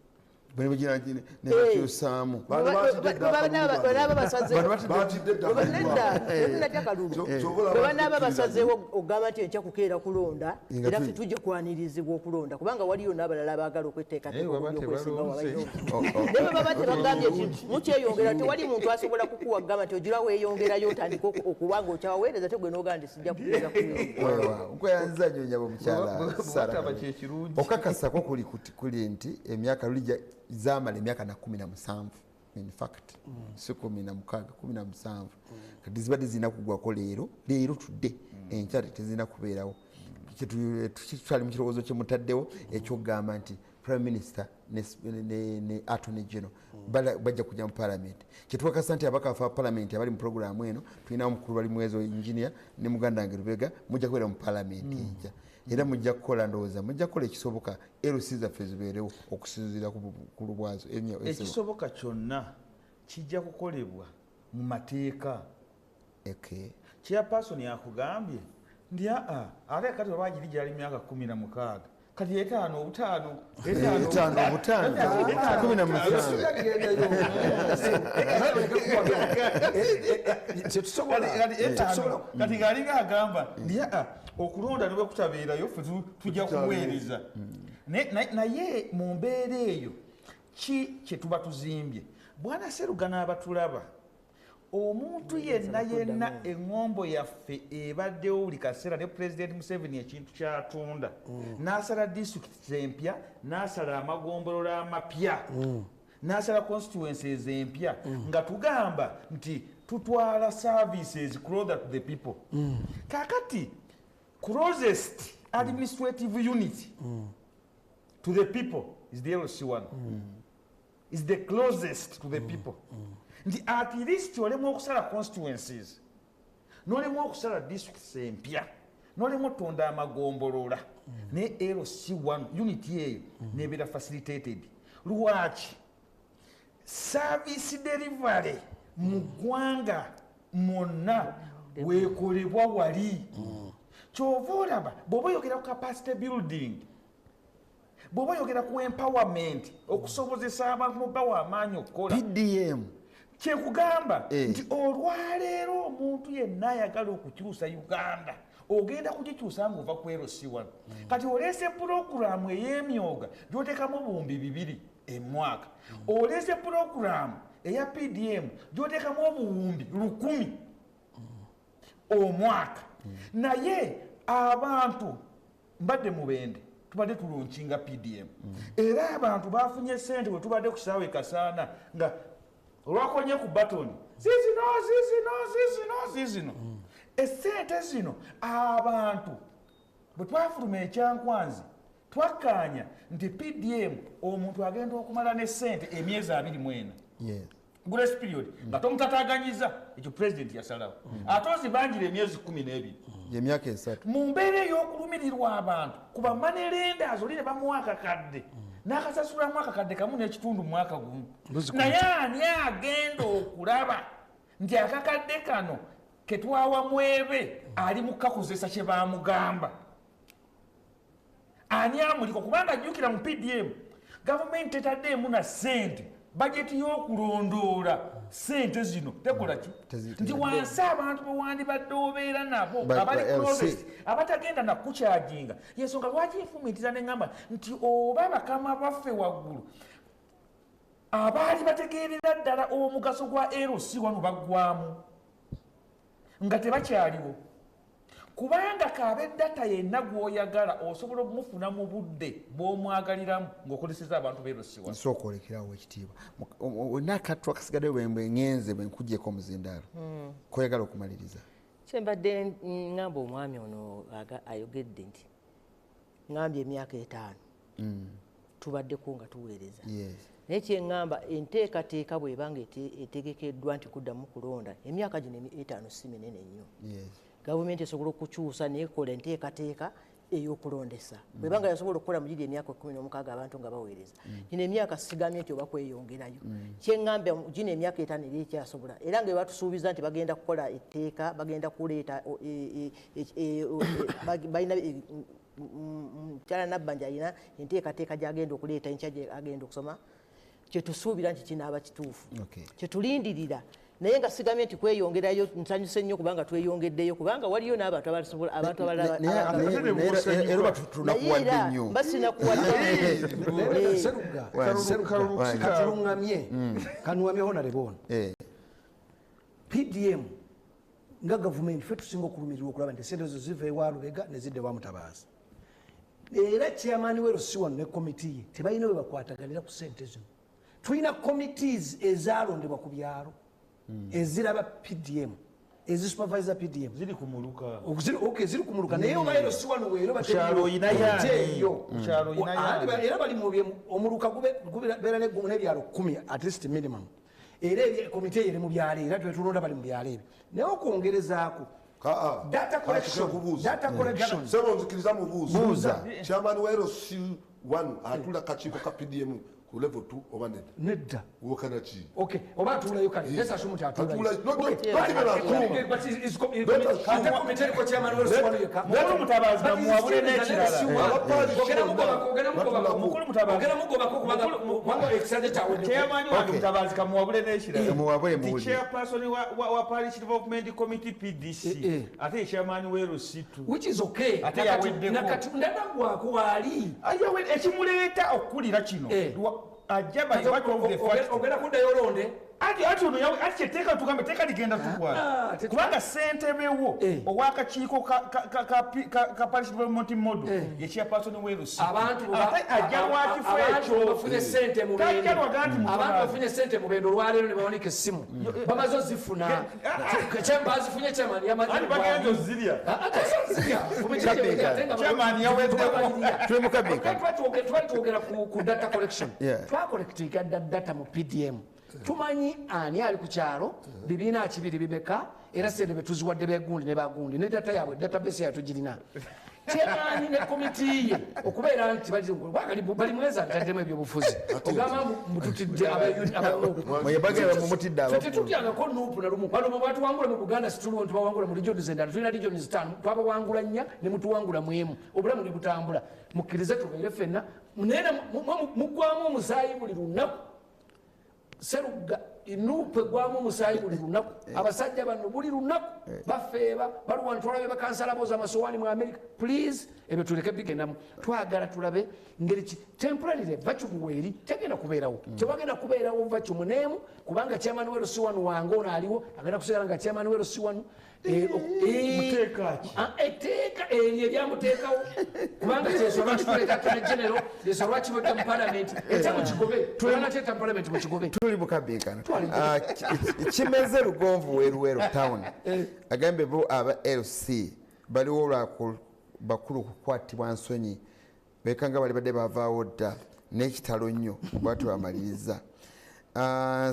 nebakyusaamu bwebanaba basazeewo ogamba nti enkya kukeera kulonda era tujja kwanirizibwa okulonda kubanga waliyo n'abalala abaagala okweteekateekaokwesingawaye baba tebagambye nti mukyeyongera tewali muntu asobola kukuwa kugamba nti ogira weeyongerayo otandika okuba nga okyawaweereza tegwe n'ogamba nti sijja kukeera nkweyanziza nyo nyaba omukyala okakasako kuli nti emyaka luli zamala emyaka na 17 in fact si 16 17 kati zibadde zirina kugwako leero tudde enkya tezirina kubeerawo tukitwali mu kirowoozo kyemutaddewo ekyokugamba nti Prime Minister ne Attorney General bajja kujja mu Parliament kyetwakasa nti abakafa ba Parliament abali mu programu eno tulina omukulu bali mwezo engineer ne muganda wange Lubega mujja kubeera mu Parliament enkya era mujja kukola ndowooza mujja kukola ekisoboka LC zaffe zibeerewo okusinziira ku lubwazo ekisoboka kyonna kijja kukolebwa mu mateeka. Chairperson yakugambye ndi ate kati babagiri gyali myaka 16 kati 5 obutaano kati ngaalinga agamba ndi okulonda ne bwe kutabeerayo ffe tujja kuweereza naye mu mbeera eyo ki kye tuba tuzimbye bwana Sseruga n'abatulaba omuntu yenna eŋŋombo yaffe ebaddewo buli kaseera ne President Museveni ekintu kyatunda n'asala disitulikiti empya n'asala amagombolola amapya n'asala constituencies empya nga tugamba nti tutwala services closer to the people. Kakati closest administrative unit to the people is the LC1 is the closest to the people. Nti at least olemu okusala constituencies n'olemu okusala districts empya n'olemu otonda amagombolola ne LC1 unity eyo nebeera facilitated. Lwaki service delivery mu ggwanga mwonna weekolebwa wali kyova olaba bw'oba oyogera ku capacity building bw'oba oyogera ku empowerment okusobozesa abantu mubawa amaanyi okukola PDM kyekugamba nti olwaleero omuntu yenna ayagala okukyusa Uganda ogenda kugikyusa ng'ova ku LC1 kati oleese pulogulaamu ey'emyoga gy'oteekamu obuwumbi 2 emwaka oleese pulogulaamu eya PDM gy'oteekamu obuwumbi 1,000 omwaka naye abantu mbadde mubende tubadde tulunkinga PDM era abantu bafunye ssente bwe tubadde ku kisaawe Kasaana nga olwakonye ku batoni zizino essente zino abantu bwe twafuluma ekyankwanzi twakkaanya nti PDM omuntu agenda okumala n'essente emyezi 24 grace period nga tomutataganyiza ekyo president yasalawo ate ozibanjira emyezi 12 emyaka 3 mu mbeera ey'okulumirirwa abantu kuba manerendas oli ne bamuwa akakadde n'akasasulamu akakadde kamu n'ekitundu mwaka gumu naye ani agenda okulaba nti akakadde kano ketwawa mwebe ali mukakozesa kye bamugamba ani amuliko kubanga ajjukira mu PDM gavumenti etaddeemu na ssente bajeti y'okulondoola ssente zino tekola ki nti wansi abantu bewandibadde obeera nabo abali closest abatagenda nakukyajinga yensonga lwaki nfumitiza neŋŋamba nti oba bakama baffe waggulu abaali bategeerera ddala omugaso gwa LC1 baggwamu nga tebakyaliwo kubanga kaabe data yenna gw'oyagala osobola okumufuna mu budde bw'omwagaliramu ng'okozeseza abantu b'LC1 nsooka olekerawo ekitiibwa wenakattu akasigadde bwe ŋŋenze bwe nkugyeko omuzindaalo koyagala okumaliriza kyembadde ŋŋamba omwami ono ayogedde nti ŋŋambye emyaka 5 tubaddeko nga tuweereza naye kyeŋŋamba enteekateeka bw'ebanga etegekeddwa nti kuddamu kulonda emyaka gino 5 si minene nnyo gavumenti esobola okukyusa nekola enteekateeka ey'okulondesa bwebanga yasobola okukola mu giri emyaka 16 abantu nga baweereza gino emyaka sigamye nti oba kweyongerayo kyeŋŋambe gino emyaka 5 eri ekyasobola era nga batusuubiza nti bagenda kukola etteeka bagenda kuleeta balina mukyala Nabbanja alina enteekateeka gy'agenda okuleeta enkya gye agenda okusoma kyetusuubira nti kinaaba kituufu kyetulindirira naye nga sigamye nti kweyongerayo nsanyuse nnyo kubanga tweyongeddeyo kubanga waliyo n'abantu abasobola abantu abalala tunakuwadde nnyo kanuŋŋamye honorable PDM nga gavumenti ffe tusinga okulumirirwa okulaba nti essente ezo ziva ewa Lubega ne zidda ewa Mutabazi era chairman we LC1 ne komiti ye tebalina bwe bakwataganira ku ssente zino tulina committees ezalondebwa ku byalo eziraba PDM ezisupervisor PDM ziri kumuluka ziri kumuluka naye oba LC1 weero bateeyo era bali mu omuluka gubeera n'ebyalo 10 at least minimum era komite eri mu byalo era twetulonda bali mu byalo ebyo naye okwongerezaako data collection sebo nzikiriza mubuuza chairman wa LC1 atula kakiiko ka PDM ku level 2 oba nedda wokana ki okay oba atulayo kale let's assume that atulayo mukulu Mutabazi bamuwabule n'ekirala chairman wa Mutabazi kamuwabule n'ekirala chairperson wa parish development committee PDC ate chairman wa LC2 which is okay nakatundagwako wali ekimuleeta okukulira kino ajaba ogenda kuddayo olonde ati ono ati kyeteeka tugambe teeka ligenda tukwala kubanga ssentebwewo ow'akakiiko ka parish development model ye chairperson wa LC ate ajja lwakifo ekyo bafunye ssente mu bendo abantu bafunye ssente mu bendo olwaleero ne bawanika essimu bamaze ozifuna bazifunye chairman yamanyi bagenda ozirya chairman twatwogera ku data collection twakolektinga data mu PDM tumanyi ani ali ku kyalo bibiina kibiri bibeka era ssente betuziwadde begundi ne bagundi ne data yaabwe database yatugirina kyemani ne komiti ye okubeera nti bali mwezi ataddemu ebyobufuzi ogamba mututidde tetutyangako nuupu nalumu bano mubatuwangula mu Buganda situluwo nti bawangula mu regions endala tulina regions 5 twabawangula 4 ne mutuwangula mu emu obulamu ne butambula mukkirize tubeere ffenna naye muggwamu omusaayi buli lunaku Sserugga inupe gwamu musaayi buli lunaku abasajja bano buli lunaku bafeeba baluwa ntwalabe bakansala boza amasowaani mu America. Please ebyo tuleke bigendamu, twagala tulabe ngeri ki temporarily vacuum weeri tegenda kubeerawo, tewagenda kubeerawo vacuum n'emu, kubanga chairman wa LC1 wange ono aliwo agenda kusigala nga chairman wa LC1 etteeka eryo eryamuteekawo kubanga kyensolo lwaki tuleeta tone genero ensolo lwaki bwedda mu palamenti ekya mukigobe tulanakyeta mu palamenti mukigobe tuli Bukabbinkano kimeze lugonvu weruweru town agambe bo aba LC baliwo bakulu kukwatibwa nsonyi bekanga bali badde bavaawo dda n'ekitalo nnyo bwatu bamaliriza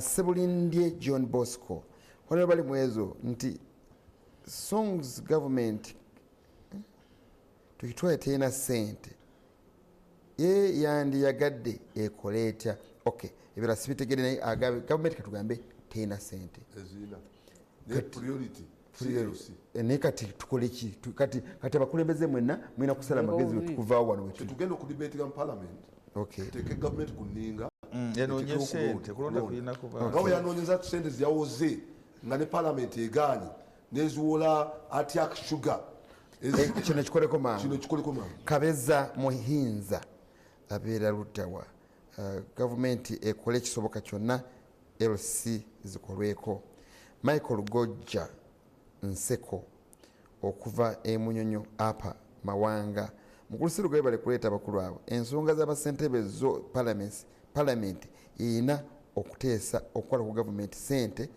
Sebulindye John Bosco waliwo bali mwezo nti songs government tukitwaye teena ssente ye yandiyagadde ekola etya. Okay, ebira sibitegere naye government katugambe teena ssente naye kati tukole ki kati abakulembeze mwenna mwina kusala amagezi wetukuvaawo wano tugenda okudibetinga mu parliament teke government kuninga yanoonye ssente kulonda kulina kuba nga bwe yanoonyeza ssente ziyawoze nga ne parliament egaanye neziwola atyak sugar kino kikoleko mangu Kabeza Muhinza abeera Lutawa gavumenti ekole ekisoboka kyonna LC zikolweko. Michael Gojja Nseko okuva Munyonyo apa Mawanga mukulu gwe bali kuleeta abakulu abo ensonga z'abasentebe zo parliament erina okuteesa okukola ku gavumenti ssente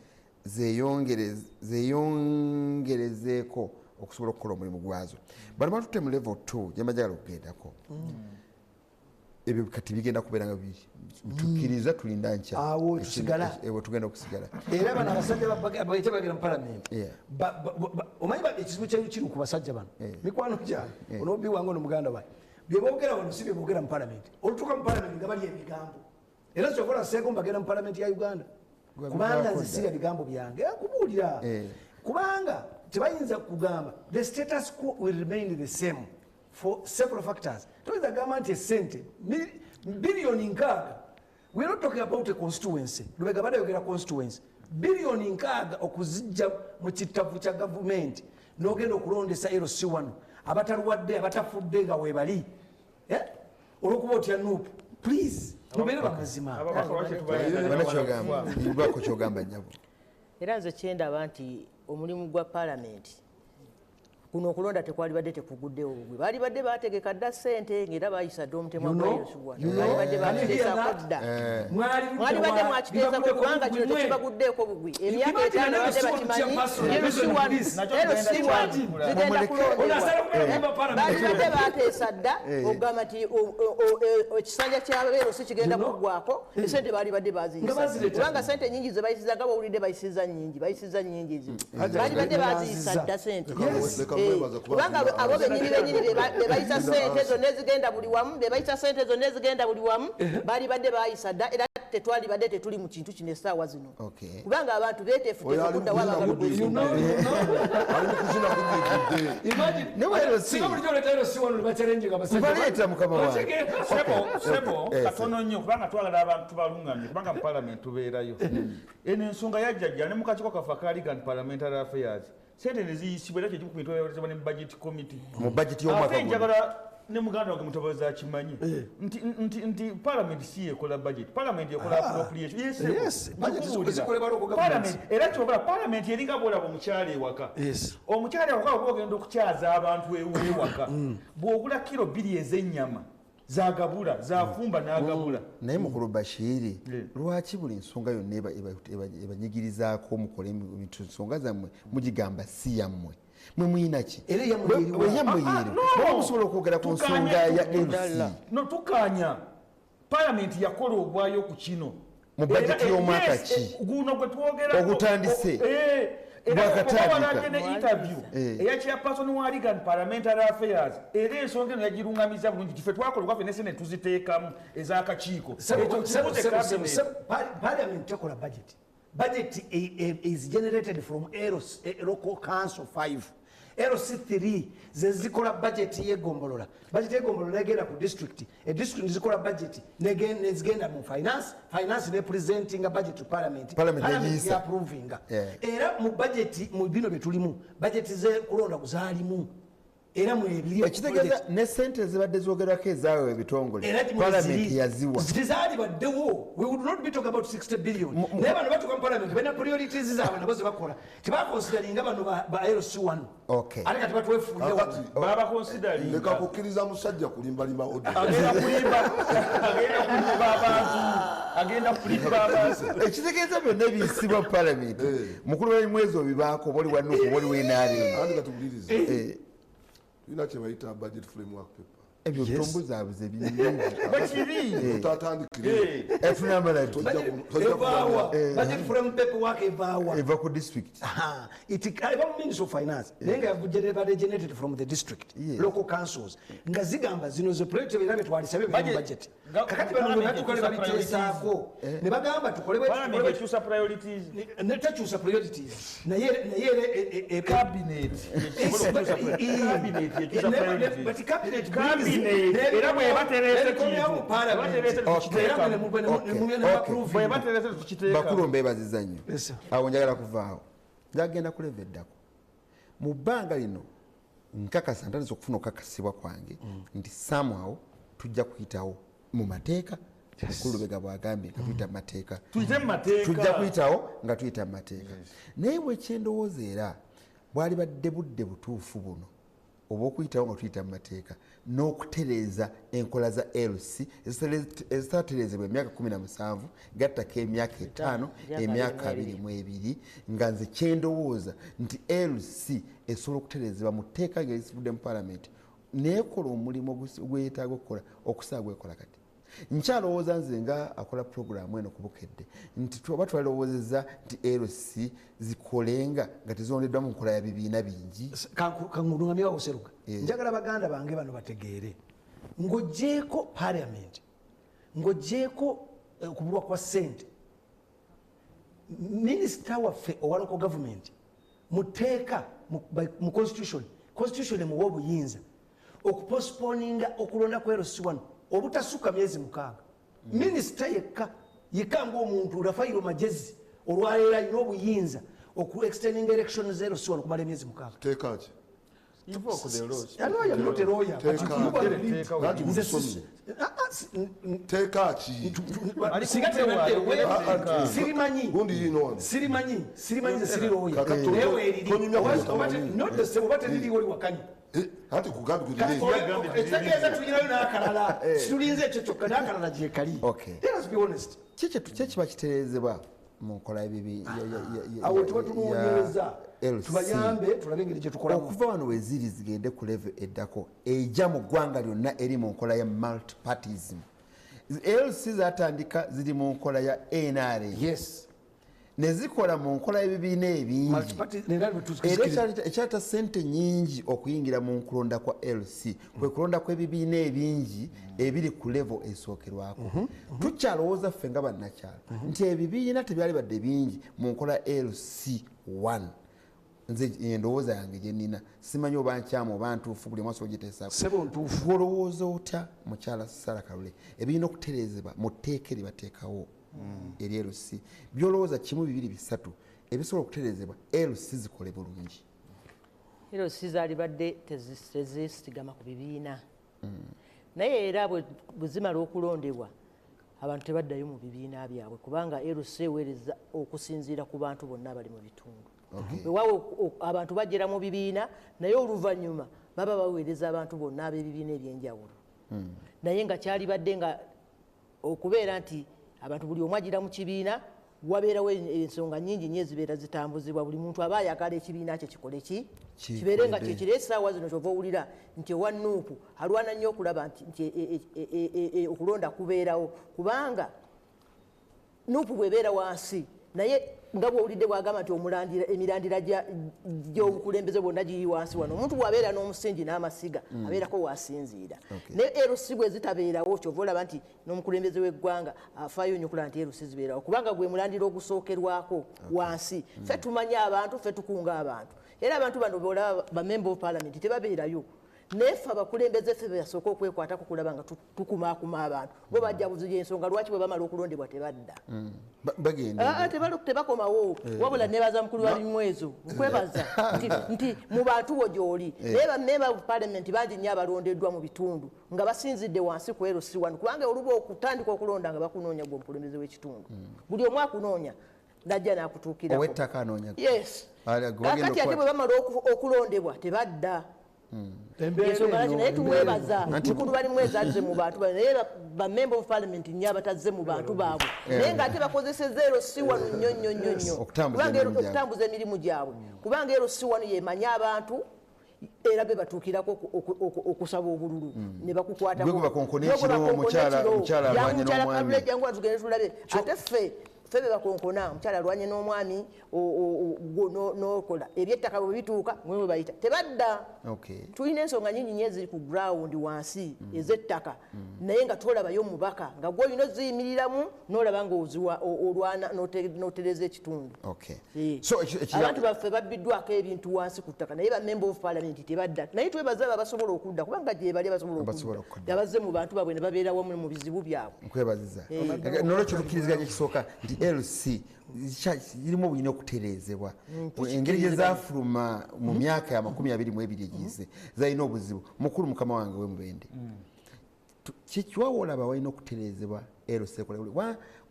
zeyongerezeeko okusobola okukola omulimu gwazo. Bano batutte mu level 2 gyemajagala okugendako ebyo kati bigenda kubeera nga tukkiriza tulinda nkya awo tusigala ewo tugenda okusigala era bano abasajja bagenda bagenda mu palamenti omanyi ekizibu kyeyo kiri ku basajja bano mikwano gyange onobi wange ono muganda wange bye boogera wano si bye boogera mu palamenti olutuuka mu palamenti nga bali ebigambo era kyokola seeko mbagenda mu palamenti ya Uganda kubanga nze sirya bigambo byange akubuulira kubanga tebayinza kugamba the status quo will remain the same for several factors. Toyinza gamba nti essente biliyoni 6 we're not talking about a constituency lubega badayogera constituency biliyoni 6 okuzijja mu kitavu kya gavumenti n'ogenda okulondesa LC1 abataluwadde abatafudde nga weebali olwokuba otya nuupu please mubeere bamazima bako kyogamba nyabo era nze kyendaba nti omulimu gwa palamenti kuno okulonda tekwali badde tekuguddewo bugwi baali badde bategeka dda ssente ng'era bayisa dda omutemwa baali badde bakiteesako dda mwali badde mwakiteesako kubanga kino tekibaguddeeko bugwi emyaka 5 badde bakimanyi LC1 zigenda kulondebwa baali badde bateesa dda okugamba nti ekisanja kyabeero si kigenda kuggwako essente baali badde baziyisa kubanga ssente nyingi ze bayisiza nga bawulidde bayisiza nyingi ezo baali badde baziyisa dda ssente kubanga abo benyini bebayisa ssente zonna ezigenda buli wamu bebayisa ssente zonna ezigenda buli wamu baali badde bayisa dda era tetwali badde tetuli mu kintu kino essaawa zino kubanga abantu beeteefutefu kudda Sebo katono nnyo kubanga twagala abantu balungamye kubanga mu palamenti tubeerayo eno ensonga yajjajja ne mu kakiiko kaffe akaliga parliamentary affairs ssente neziyisibwa era kyekikuba entwalibwa ne mu budget committee mu budget y'omwaka njagala ne muganda wange mutabazi akimanyi nti parliament si ekola budget parliament ekola appropriation era kyogala parliament eringa bwolaba omukyala ewaka omukyala ewaka bwogenda okukyaza abantu ewaka bwogula kilo 2 ez'ennyama zagabula zafumba n'agabula naye mukulu Bashiri lwaki buli nsonga yonna ebanyigirizaako mukole ensonga zammwe mugigamba si yammwe mwe muyina ki yammwe yeero musobola okwogera ku nsonga ya LC tukanya palamenti yakola ogwayo ku kino mu bajeti y'omwaka ki guno gwe twogera ogutandise bwakatandika interview eya chairperson wa Ligan Parliamentary Affairs era ensonga eno yagirungamiza bulungi tife twakola kwaffe nese ne tuziteekamu ez'akakiiko parliament tekola budget is generated from local council 5 LC3 zezikola budget yegombolola egenda ku district district zikola budget nezigenda mu finance representing a budget to parliament ya approving era mu budget mu bino betulimu budget ze kulonda kuzaalimu era mu ebiri ekitegeeza ne ssente zibadde zoogerwako ezaawe ebitongole parliament yaziwa zitizali baddewo we would not be talking about 60 billion naye bano batuka mu parliament bena priorities zaabwe nabo zebakola tebakonsideringa bano ba LC1 ate kati batwefuulyewo baba considering leka kukkiriza musajja kulimbalima agenda kulimba abantu ekitegeeza byonna ebiyisibwa parliament mukulu w'emwezi obibaako boli wanuku boli w'enaali andi katubulirize Yuna chebaita budget framework paper. Ebyo tombuzabuze bingi. Bakiri. Tutatandikire. Efuna mala budget framework paperwork eva ku district. It means of finance. Nenga generated from the district. Local councils. Nga zigamba zino zo project birabe twalisabe budget. Kakati bano batukole babitesaako. Ne bagamba tukole choose priorities. Ne tachusa priorities. Na yere cabinet. Cabinet era bwe baterese bakulu mbebaziza nnyo awo njagala kuvaawo njagenda kuleva eddako mu bbanga lino nkakasa ntandise okufuna okukakasibwa kwange nti samwawo tujja kuyitawo mu mateeka Kulubega bwagambye nga tuyita mateeka tujja kuyitawo nga tuyita mateeka naye bwekyendowooza era bwali badde budde butuufu buno oba okuyitawo nga tuyita mu mateeka n'okutereeza enkola za LC ezitatereezebwa emyaka 17 gattako emyaka 5 emyaka 22 nga nze kyendowooza nti LC esobola okutereezebwa mu tteeka ng'erisibudde mu palamenti neekola omulimu gweyetaaga okukola okusaa gwekola kati nkyalowooza nze nga akola puroguramu eno ku Bukedde nti oba twalowoozezza nti LC zikolenga nga tezondeddwa mu nkola ya bibiina bingi kangungamyawo Seruka njagala baganda bange bano bategeere ng'oggyeko parliament ng'oggyeko okubulwa kwa ssente minisita waffe owa local government muteeka mu constitution emuwa obuyinza okupostponinga okulonda ku LC1 obutasuka myezi 6 minisita yekka ng'omuntu Rafairo Magezi olwaleero alina obuyinza extending election 0 okumala emyezi 6 teekaki Hati kugambikitegeza tulinayo n'akalala situlinze ekyo kyokka n'akalala gye kali. Let us be honest. Kiba kitereezebwa mu nkola ebibi awo tuba tunoonyereza tubayambe tulabe engeri gye tukolamu okuva wano weziri zigende ku level eddako ejja mu ggwanga lyonna eri mu nkola ya multipartism. LC zatandika ziri mu nkola ya NRA. Yes. Nezikola mu nkola y'ebibiina ebingi era ekyata ssente nyingi okuyingira mu nkulonda kwa LC kwe kulonda kw'ebibiina ebingi ebiri ku level esookerwako tukyalowooza ffe nga bannakyalo nti ebibiina tebyali badde bingi mu nkola LC1 nze endowooza yange gye nnina simanyi oba nkyamu oba ntuufu buli mwasi ogiteesaako olowooza otya mukyala Sara Kalule ebirina okutereezebwa mu tteeka eribateekawo eri LC byolowooza kimu 2 3 ebisobola okutereezebwa LC zikole bulungi LC zaali badde tezisigama ku bibiina naye era bwe zimala okulondebwa abantu tebaddayo mu bibiina byabwe kubanga LC eweereza okusinziira ku bantu bonna abali mu bitundu weewaawo abantu bajjera mu bibiina naye oluvannyuma baba baweereza abantu bonna ab'ebibiina ebyenjawulo naye nga kyali badde nga okubeera nti abantu buli omu agira mu kibiina wabeerawo ensonga nnyingi nnyo ezibeera zitambuzibwa buli muntu aba ayagala ekibiina kye kikole kibeere nga kyekiri essaawa zino kyova owulira nti owa Nuupu alwana nnyo okulaba nti okulonda kubeerawo kubanga Nuupu bw'ebeera wansi naye nga bw'owulidde bw'agamba nti emirandira gy'obukulembeze bwonna giri wansi wano omuntu bw'abeera n'omusingi n'amasiga abeerako wasinziira naye LC bwe zitabeerawo kyova olaba nti n'omukulembeze w'eggwanga afaayo nnyo okulaba nti LC zibeerawo kubanga gwe mulandira ogusookerwako wansi ffe tumanye abantu ffe tukunga abantu era abantu bano bola ba member of parliament tebabeerayo nefe abakulembeze ffe basooka okwekwatako kulaba nga tukumaakuma abantu bo bajja buzuya ensonga lwaki bwe bamala okulondebwa tebadda tebakomawo wabula nebaza mukulu wa bimwezo nkwebaza nti mu bantu wo gy'oli naye bamemba of parliament bangi nnyo abalondeddwa mu bitundu nga basinzidde wansi ku LC1 kubanga oluba okutandika okulonda nga bakunoonya gwe omukulembeze w'ekitundu buli omu akunoonya najja n'akutuukirako owettaka anoonya yes kakati ate bwe bamala okulondebwa tebadda ensonga laki naye tumwebaza mukulu bali mwezalize mu bantu naye bamember of parliament nnyo abatazze mu bantu baabwe naye ng'ate bakozeseza LC1 nnyo okutambuza emirimu gyabwe kubanga LC1 yemanya abantu era be batuukirako okusaba obululu ne bakukwatakotulabe ate ffe febe bakonkona omukyala alwanye n'omwami n'okola ebyettaka bwe bituuka mwe bayita tebadda tulina ensonga nyingi nnyo eziri ku ground wansi ez'ettaka naye nga twolabayo omubaka nga gw'olina oziyimiriramu n'olaba ng'olwana n'otereza ekitundu abantu baffe babbiddwako ebintu wansi ku ttaka naye bamember of parliament tebadda naye twebaza abo basobola okudda kubanga gye bali abasobola okudda abazze mu bantu baabwe ne babeera wamu mu bizibu byabwe nkwebaziza nolwekyo tukkiriziganya ekisooka nti LC irimu obulina okutereezebwa engeri gye zaafuluma mu myaka ya 22 egiyize zalina obuzibu mukulu mukama wange wemubende kikiwawa olaba walina okutereezebwa LC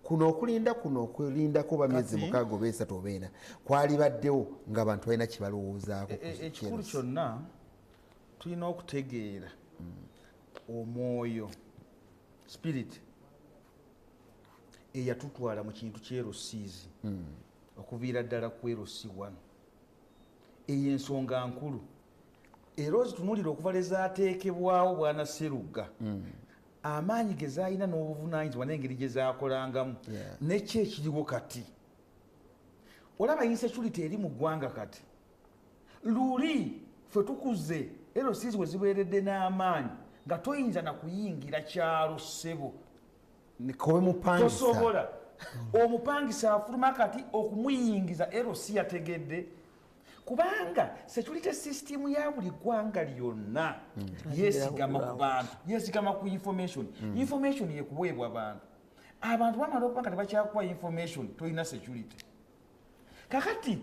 kuno okulindako bamyezi 6 oba 3 oba 4 kwalibaddewo ng'abantu balina kibalowoozaako ekikulu kyonna tulina okutegeera omwoyo spirit eyatutwala mu kintu ky'erusiizi okuviira ddala ku LC1 eyo ensonga nkulu era ozitunuulira okuva lwe zaateekebwawo bwana Sserugga amaanyi ge zaalina n'obuvunaanyizibwa n'engeri gye zaakolangamu nekyo ekiriwo kati olaba insecurity eri mu ggwanga kati luli ffe tukuze LC bwe zibeeredde n'amaanyi nga toyinza na kuyingira kyalo ssebo tosobola omupangisa afuluma kati okumuyingiza LC yategedde kubanga security system ya buli ggwanga lyonna yesigama ku bantu yesigama ku information yekuweebwa abantu bamala okuba nga tebakyakuwa information tolina security kakati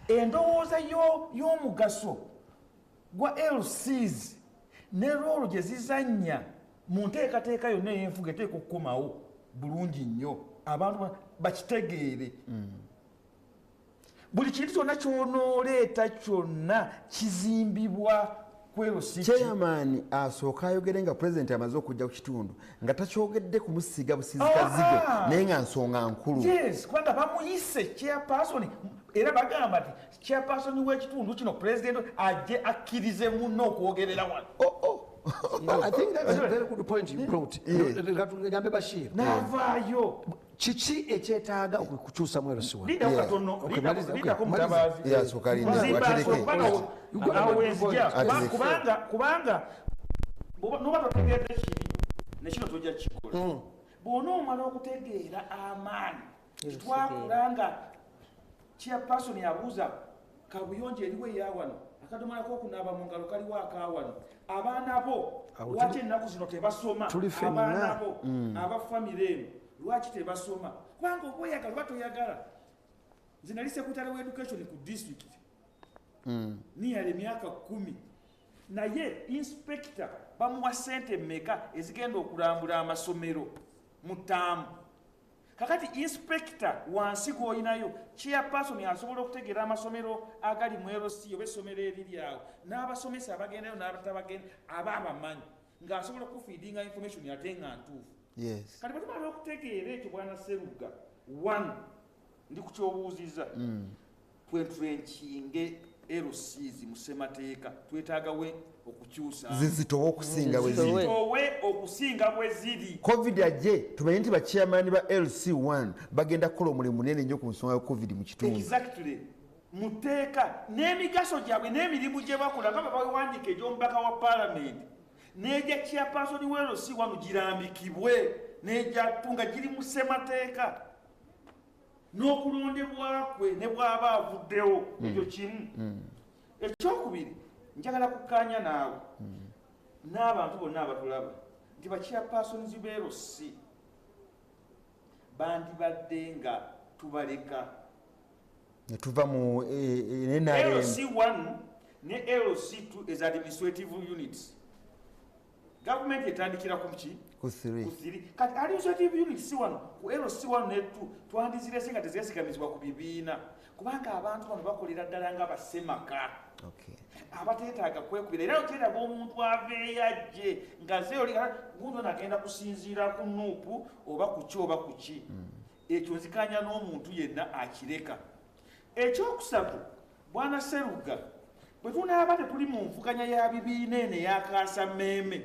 endowooza y'omugaso gwa LCs ne roolo gye zizannya mu nteekateeka yonna ey'enfuga eteeka okukomawo bulungi nnyo abantu bakitegeere buli kintu kyonna kyonooleeta kyonna kizimbibwa ku LC chairman asooka ayogere nga pulezidenti amaze okujja ku kitundu nga takyogedde kumusiga busizikazigo naye nga nsonga nkulu kubanga bamuyise chairperson era bagamba nti chairperson w'ekitundu kino pulezidenti ajje akkirize munno okwogerera wano I think that's a very good point you brought. Ngambe Bashir. Navaayo. Kiki ekyetaaga okukyusa mu LC1. Linda katono. Linda kumutabazi. Ya sukali watereke. Kubanga noba totegeera kiri nekino tojja kikola. Bw'ona omala okutegeera amaanyi twakulanga chairperson yabuuza kabuyonjo eriwe yawano akadomala k'okunaaba mu ngalo kaliwo akawano abaana bo lwaki ennaku zino tebasoma abaana bo abafamire eno lwaki tebasoma kubanga obweyagala oba toyagala nze nali sekretary wa education ku district niyala emyaka 10 naye inspector bamuwa ssente mmeka ezigenda okulambula amasomero mu ttaamu kakati inspector wansi gw'olinayo chairperson asobola okutegeera amasomero agali mu LC oba essomero eriri awo n'abasomesa abagendayo n'abatabagenda aba abamanyi ng'asobola okufiidinga information ate nga ntuufu kati bwe tumala okutegeera ekyo bwana Sserugga 1 ndi ku kyobuuziza twenkinge LCs mu ssemateeka twetaagawe okukyusa zizitowe okusinga bwe ziri covid ajje tumanyi nti bachairman ba LC1 bagenda kukola omulimu munene nnyo ku nsonga ya covid mu kitundu exactly muteeka n'emigaso gyabwe n'emirimu gye bakola nga bawandiika egy'omubaka wa parliament n'egya chairperson wa LC1 girambikibwe n'egyatunga giri mu ssemateeka n'okulondebwakwe ne bw'aba avuddewo ekyo kimu ekyokubiri njagala kukkaanya naawe n'abantu bonna abatulaba nti bachairpersons b'erosi bandibadde nga tubaleka ne tuva mu LC1 ne LC2 as administrative units. Government etandikira ku ki? Ku 3. Kati administrative units C1 ku LC1 ne 2 twandizirese nga tezesigamizibwa ku bibiina kubanga abantu bano bakolera ddala nga basemaka. Okay. Abateetaaga kwekubira era okyeraga omuntu aveeyo ajje nga zeoli gundo nagenda kusinziira ku nuupu oba ku ki oba ku ki. Ekyo nzikanya n'omuntu yenna akireka. Ekyokusatu bwana Sseruga bwe tunaaba tetuli mu nfukanya ya bibiina eno eyakaasammeeme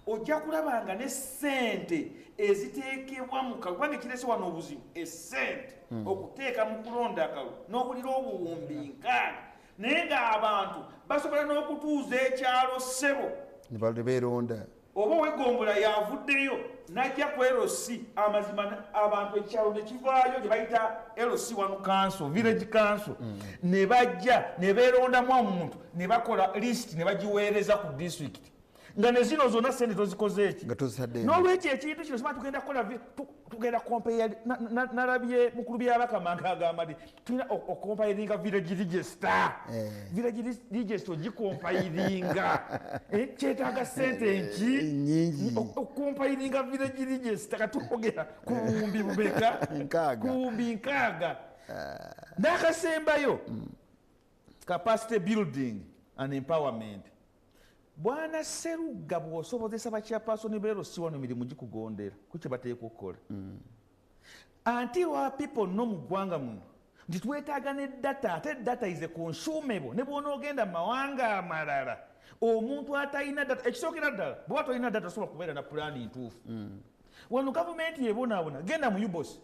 ojja kulabanga ne ssente eziteekebwa mu kubanga ekirese wano obuzibu essente okuteeka mu kulonda akalulu n'obulira obuwumbi 6 naye ng'abantu basobola n'okutuuza ekyalo ssebo ne beeronda oba owegombola yavuddeyo najja ku LC amazima abantu ekyalo ne kivaayo gye bayita LC1 council village council ne bajja ne beerondamu omuntu ne bakola list ne bagiweereza ku district nga ne zino zonna ssente tozikoze eki n'olwekyo ekintu kino siba tugenda kukola tugenda compare nalabye mukulu by'abakamanka agamba nti tulina okompayiringa village register village register ogikompayiringa kyetaaga ssente enki okompayiringa village register katwogera ku buwumbi bubeka ku buwumbi 6 n'akasembayo capacity building and empowerment. Bwana Sseruga bw'osobozesa bachairpersons b'eRC1 emirimu gikugondera ku kye bateekwa okukola until our people no mu ggwanga muno nti twetaaga ne data ate data is a consumable ne bw'onoogenda mu mawanga amalala omuntu atalina data ekisookera ddala bw'oba tolina data osobola kubeera na pulaani ntuufu wano gavumenti yebonaabona genda mu UBOS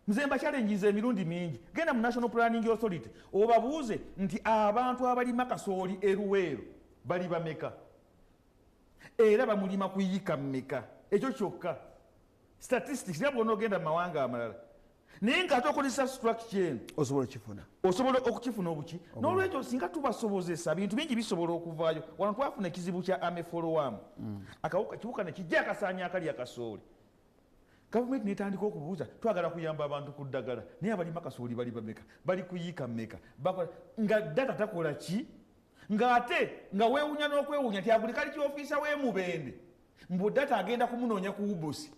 nze mbakyalengiza emirundi mingi genda mu National Planning Authority obabuuze nti abantu abalima kasooli eruweero bali bameka era bamulima kuyika mmeka ekyo kyokka statistics nabwo n'ogenda mu mawanga amalala naye ng'ate okozesa structure eno osobola okukifuna obuki n'olwekyo singa tubasobozesa bintu bingi bisobola okuvaayo wano twafuna ekizibu kya amefolowamu akawuka kibuka ne kijja akasaanya akali akasooli gavumenti netandika okubuuza twagala kuyamba abantu ku ddagala naye abalima kasooli bali bameka bali kuyiika mmeka nga data takola ki ng'ate nga weewunya n'okwewunya nti abulikali kyofiisa w'emubende mbu data agenda kumunoonya ku ubosi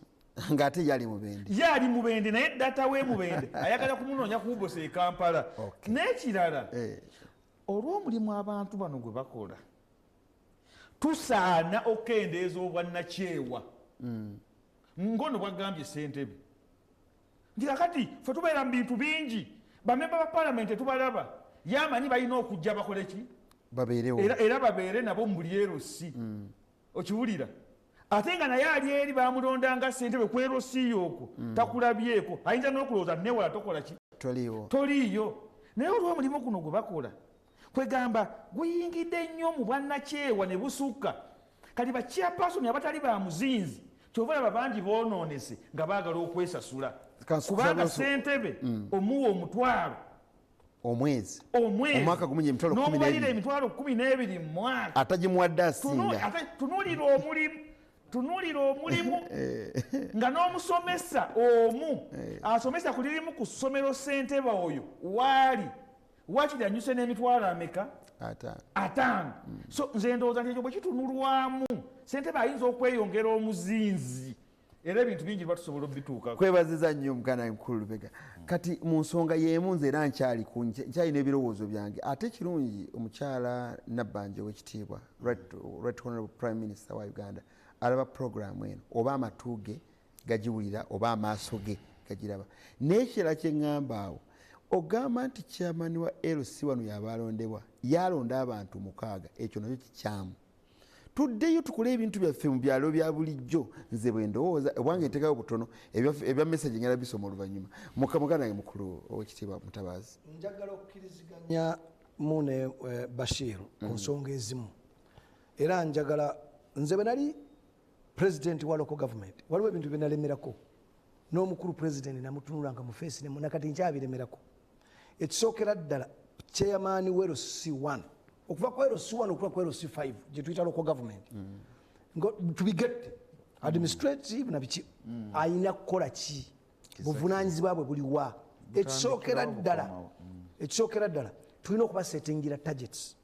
ng'ate yali mubende naye data w'emubende ayagala kumunoonya ku ubosi e Kampala. N'ekirala olw'omulimu abantu bano gwe bakola tusaana okukendeeza obwannakyewa ngono bwagambye Ssentebe nti kakati ffe tubeera mu bintu bingi bamemba ba palamenti tubalaba yamanyi balina okujja bakole ki era babeere nabo mu buli LC okiwulira ate nga naye ali eri bamulondanga Ssentebe ku LC okwo takulabyeko ayinza n'okulowooza newala tokola ki toliiyo naye olw'omulimu guno gwe bakola kwegamba guyingidde nnyo mu bwannakyewa ne busukka kati bachairpersons abatali ba muzinzi kyova laba bangi boonoonese nga baagala okwesasula kubanga Ssentebe omuwa omutwalo omwezi omwaka gumunye emitwalo 12 mu mwaka atagimuwadde asinga tunuulira omulimu nga n'omusomesa omu asomesa ku lirimu ku ssomero Ssentebe oyo waali wakiri anyuse n'emitwalo ameka 5 so nze ndowooza nti ekyo bwe kitunulwamu Ssentebe ayinza okweyongera omuzinzi era ebintu bingi batusobola obituuka. Kwebaziza nnyo muganda mukulu Lubega kati mu nsonga y'emu nze era nkyalina ebirowoozo byange ate kirungi omukyala Nabbanja w'ekitiibwa Right Honorable Prime Minister wa Uganda alaba programu eno oba amatu ge gagiwulira oba amaaso ge gagiraba n'ekirala kye ŋŋamba awo ogamba nti chairman wa LC1 yabalondebwa yalonda abantu 6 ekyo nakyo kikyamu tuddeyo tukole ebintu byaffe mu byalo bya bulijjo nze bwe ndowooza obwange nteekayo butono ebya message ngera bisoma oluvannyuma muganda wange mukulu ow'ekitiibwa Mutabaazi njagala okukkiriziganya mune Bashir ku nsonga ezimu era njagala nze bwe nali president wa local government waliwo ebintu bye nalemerako n'omukulu president namutunulanga mu feesi nakati nkyabiremerako ekisookera ddala chairman wa LC1 okuva ku LC1 okuva ku LC5 gye tuyita local government tubigette administrative na biki ayina kukola ki buvunaanyizibwa bwe buliwa ekisookera ddala tulina okubasetingira targets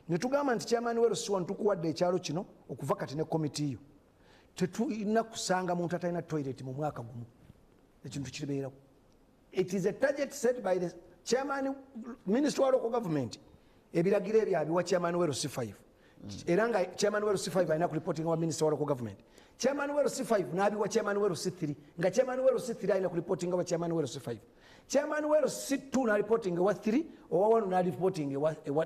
ne tugamba nti chairman wa LC1 tukuwadde ekyalo kino okuva kati ne komiti yo tetulina kusanga muntu atalina toilet mu mwaka gumu ekintu kibeerawo. It is a target set by the chairman minister wa local government ebiragiro ebyo abiwa chairman wa LC5 era nga chairman wa LC5 alina ku reporting wa minister wa local government, chairman wa LC5 n'abiwa chairman wa LC3 nga chairman wa LC3 alina ku reporting wa chairman wa LC5, chairman wa LC2 na reporting wa 3 owa 1 na reporting wa 2.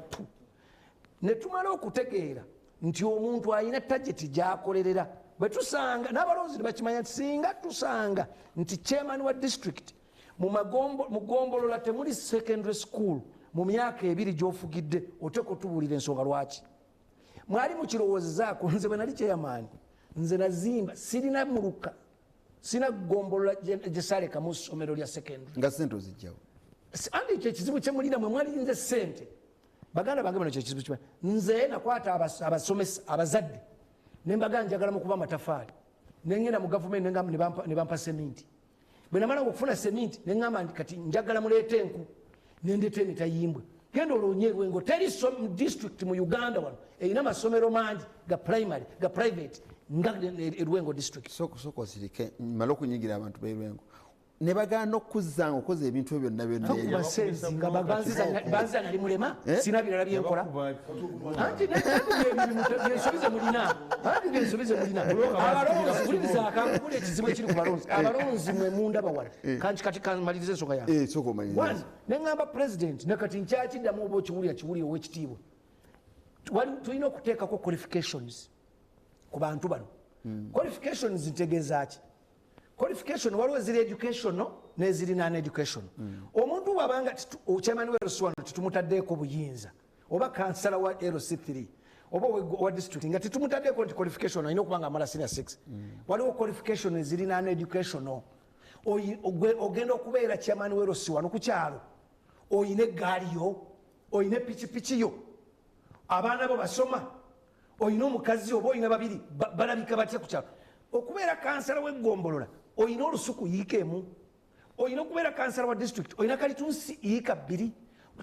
ne tumala okutegeera nti omuntu alina target gy'akolerera bwe tusanga n'abalonzi bakimanya nti singa tusanga nti chairman wa district mu gombolola temuli secondary school mu myaka 2 gy'ofugidde oteeka otubuulira ensonga lwaki mwali mukirowoozezaako. Nze bwe nali chairman nze nazimba sirina muluka sina gombolola gye saaleka mu ssomero lya secondary nga ssente ozijjawo andi ekyo ekizibu kye mulina mwe mwali nze ssente baganda bange bano kyekizibu kiba nze nakwata abasomesa abazadde nembaga njagala mukuba amatafaali nengenda mu gavumenti ne bampa seminti bwe namala okufuna seminti neŋŋamba nti kati njagala muleete enku nendeeta emitayimbwe genda olonye Lwengo teri district mu Uganda wano erina amasomero mangi ga primary ga private nga Lwengo district. Soko osirike mala okunyigira abantu b'Lwengo ne bagana okuzzanga okoze ebintu ebyo byonna nga banziza nali mulema sina birala byenkola anti byensubize mulina abalonzi ekizibu ekiri ku balonzi abalonzi mwe mundaba wala kati kamaliriza ensonga yange neŋŋamba president nekati nkyakiddamu oba kiwulira ow'ekitiibwa tulina okuteekako qualifications ku bantu bano. Qualifications ntegeeza ki? Qualification waliwo eziri educational n'eziri non-educational. Omuntu bw'abanga chairman wa LC1 titumutaddeeko buyinza oba kansala wa LC3 oba wa district nga titumutaddeeko nti qualification alina okuba nga amala senior 6. Waliwo qualification eziri non-educational. Ogenda okubeera chairman wa LC1 ku kyalo oyina eggaali yo oyina pikipiki yo abaana bo basoma oyina omukazi oba oyina babiri balabika batya ku kyalo. Okubeera kansala w'eggombolola oyina olusuku yiika emu, oyina okubeera kansala wa district oyina kalitunsi yiika 2.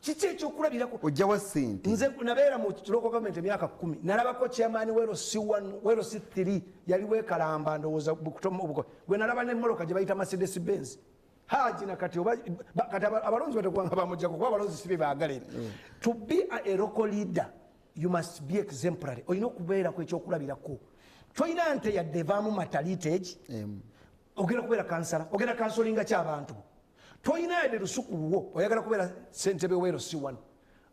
Kiki ekyokulabirako ojjawa ssente? Nze nabeera mu local government emyaka 10 nalabako chairman wa LC1 wa LC3 yali weekalamba ndowooza gwe nalaba n'emmoloka gye bayita Mercedes Benz haji nakati abalonzi batekwanga bamujjako kuba abalonzi sibe baagala. To be a local leader you must be exemplary. Oyina okubeerako ekyokulabirako. Toyina nte yadde evaamu matalitage ogenda kubeera kansala ogenda kansolinga ky'abantu toyina yadde lusuku lwo oyagala kubeera ssentebe wa LC1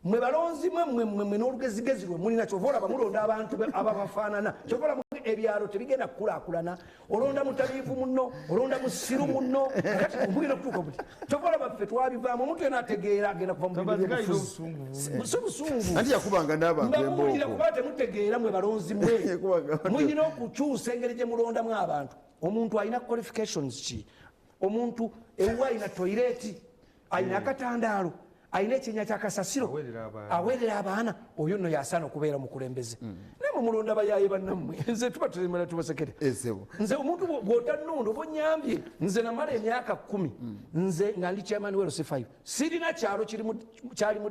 mwe balonzi mwe n'olugezigezi lwe mulina kyova olaba mulonda abantu ababafaanana kyova olaba ebyalo tebigenda kukulaakulana olonda mutaliivu munno olonda musiru munno kati mugenda kutuuka buti kyova olaba ffe twabivaamu omuntu yena ategeera agenda kuva mu byobufuzi si busungu anti yakubanga n'abantu mbawulira kuba temutegeera mwe balonzi mwe mulina okukyusa engeri gye mulondamu abantu. Omuntu alina qualifications ki? Omuntu ewa alina toilet alina akatandaalo alina ekyenya kyakasasiro aweerera abaana oyo nno yasaana okubeera mukulembeze namwe mulonda bayaye bannammwe nze tuba tulemera tubasekere nze omuntu bw'otannonda oba onyambye nze namala emyaka 10 nze nga ndi chairman wa LC5 sirina kyalo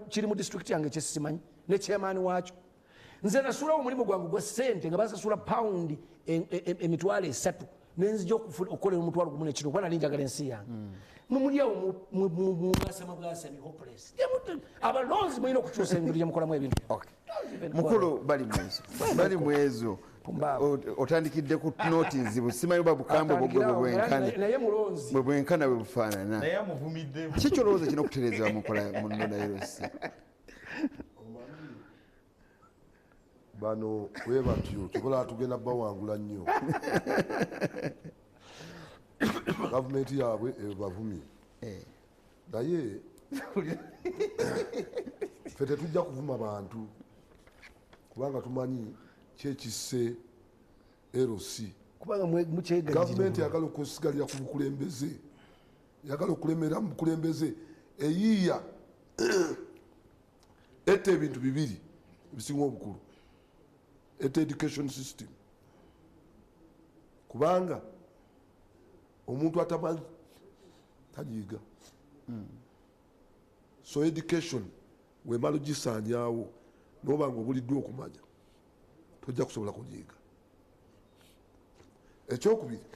kiri mu district yange kyesimanyi ne chairman waakyo nze nasuulawo omulimu gwange gwa ssente nga basasula paundi emitwalo 3 nenzija okukolera omutwalo gumu nekino kuba nali njagala ensi yange mumulyawo mubwasamabwasami hopeless abalonzi mulina okukyusa engeri gyemukolamu ebintu. Mukulu bali mu ezo otandikidde ku noti nzibu simanyi oba bukambwe bwe bwenkana bwe bufaanana ki kyolowooza kino okutereezebwa mu nnonda LC? Bano we batyo tukola tugenda bawangula nnyo gavumenti yaabwe ebavumye naye ffe tetujja kuvuma bantu kubanga tumanyi kyekisse LC gavumenti yagala okusigalira ku bukulembeze yagala okulemera mu bukulembeze eyiiya etta ebintu bibiri ebisinga obukulu, etta education system, kubanga omuntu atamanyi tajiga. So education wemala ogisaanyaawo noba nga obuliddwa okumanya tojja kusobola kujiga. Ekyokubiri,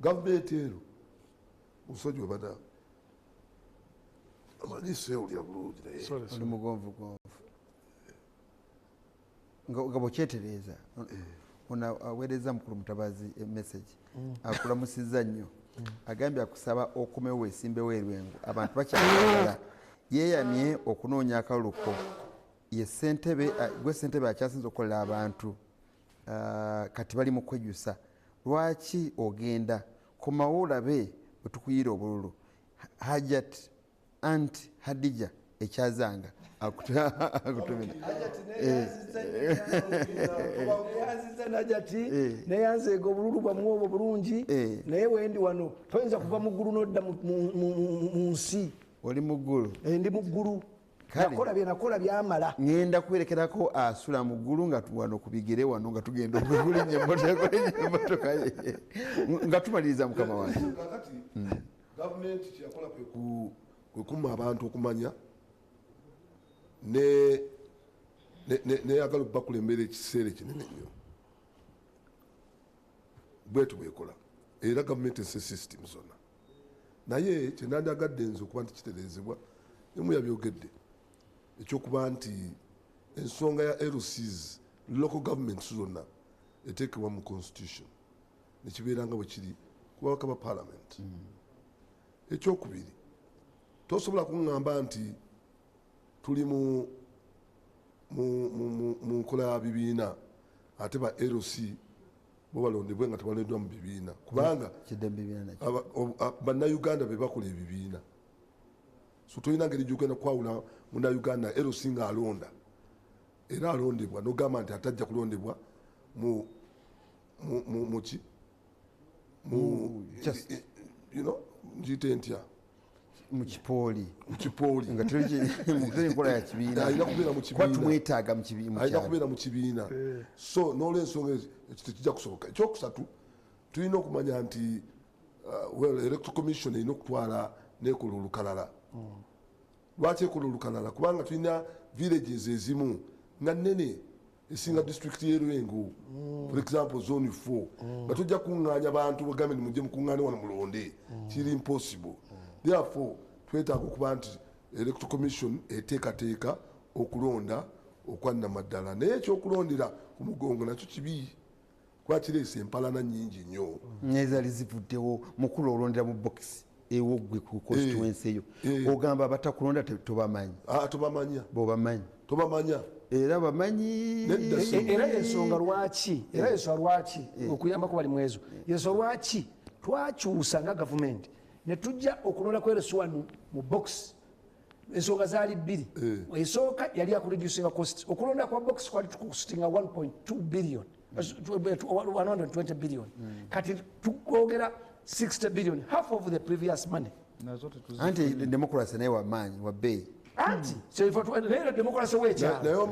gavumenti ero musajja webada amanyiise olya bulungi naye oli mugonvugonvu nga bwokyetereeza ono aweereza mukulu Mutabazi emessage akulamusizza nnyo agambye akusaba okomewo weesimbewo erwengo abantu bakyagala yeeyamye okunoonya akaluluko ye ssentebe gwe ssentebe akyasinza okukolera abantu kati bali mu kwejjusa lwaki ogenda komawo olabe bwe tukuyira obululu Hajat anti Hadija ekyazanga akutumira Najati neyanzeega obululu bwamuwa obwo bulungi naye wendi wano toyinza kuva mu ggulu nodda mu nsi. Oli mu ggulu? Ndi mu ggulu, nakola byamala. Ngenda kwerekerako asula mu ggulu nga wano ku bigere wano nga tugenda okugulinya emmotoka ye nga tumaliriza mukama wange. Gavumenti kyeyakola kwe kumma abantu okumanya neyagala bakulembera ekiseera ekinene nnyo bwetu bwekola, era gavumenti ese system zonna. Naye kyenandyagadde nze okuba nti kitereezebwa emu yabyogedde ekyokuba nti ensonga ya LCs local governments zonna eteekebwa mu constitution nekibeera nga bwe kiri kubabaka ba parliament. Ekyokubiri, tosobola kuŋŋamba nti tuli mu nkola ya bibiina ate ba LC bo balondebwe nga tebaloondebwa mu bibiina kubanga bannayuganda be bakola ebibiina. So tolina ngeri gyogenda kwawula munnayuganda LC nga alonda era alondebwa nogamba nti atajja kulondebwa muki njite ntya mukipooli nga enkola ya kibiina alina kubeera mu kibiina, tumwetaaga alina kubeera mu kibiina. So n'olwensonga ekyo tekijja kusoboka. Ekyokusatu, tulina okumanya nti electoral commission erina okutwala nekola olukalala. Lwaki ekola olukalala? Kubanga tulina villages ezimu nga nnene esinga district y'Erwengo, for example zone 4, nga tujja kuŋŋaanya bantu bagambe ni mujje mukuŋŋaane wano mulonde, kiri impossible. Therefore twetaaga okuba nti electoral commission eteekateeka okulonda okwannamaddala, naye ekyokulondera ku mugongo nakyo kibi kuba kireesa empalana nnyingi nnyo. Nezaali zivuddewo mukulu olondera mu bokisi ewogwe ku constituency eyo ogamba abatakulonda tobamanyi. Tobamanya, bobamanyi tobamanya era bamanyi. Era ensonga lwaki okuyambako bali mu ezo, ensonga lwaki twakyusa nga gavumenti ne tujja okulonda ku LC1 mu box. Ensonga zaali bbiri. Esooka yali akureducinga cost. Okulonda kwa box kwali tukustinga 1.2 billion 120 billion. Kati tukogera 60 billion, half of the previous money. Anti democracy naye wamaanyi wabbeeyi. Anti leero democracy wekyala nayo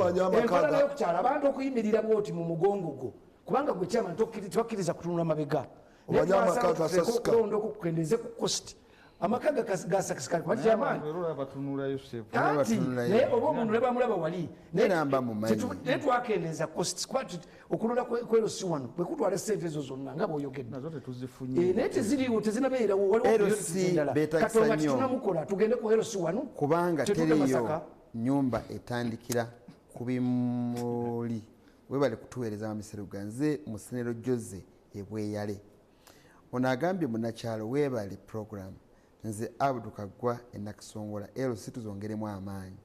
kukyala abantu okuyimirira bwoti mu mugongo gwo kubanga gwe kyama twakkiriza kutunula mabega okulonda okukendeze ku cost. Amaka gasakisika kwakyamaanyi naye oba omuntu ne bamulaba wali naye twakendeeza cost okulonda ku LC1 bwe kutwala ssente ezo zonna nga bw'oyogedde naye teziriwo tezinabeerawo waliwokatonga titunamukola tugende ku LC1 kubanga teriyo nyumba etandikira ku bimuli. Webale kutuweereza Mamiseruga, nze Musenero Jose ebweyale. Ono agambye munnakyalo weebale program. Nze Abdu Kagwa enakisongola LC tuzongeremu amaanyi.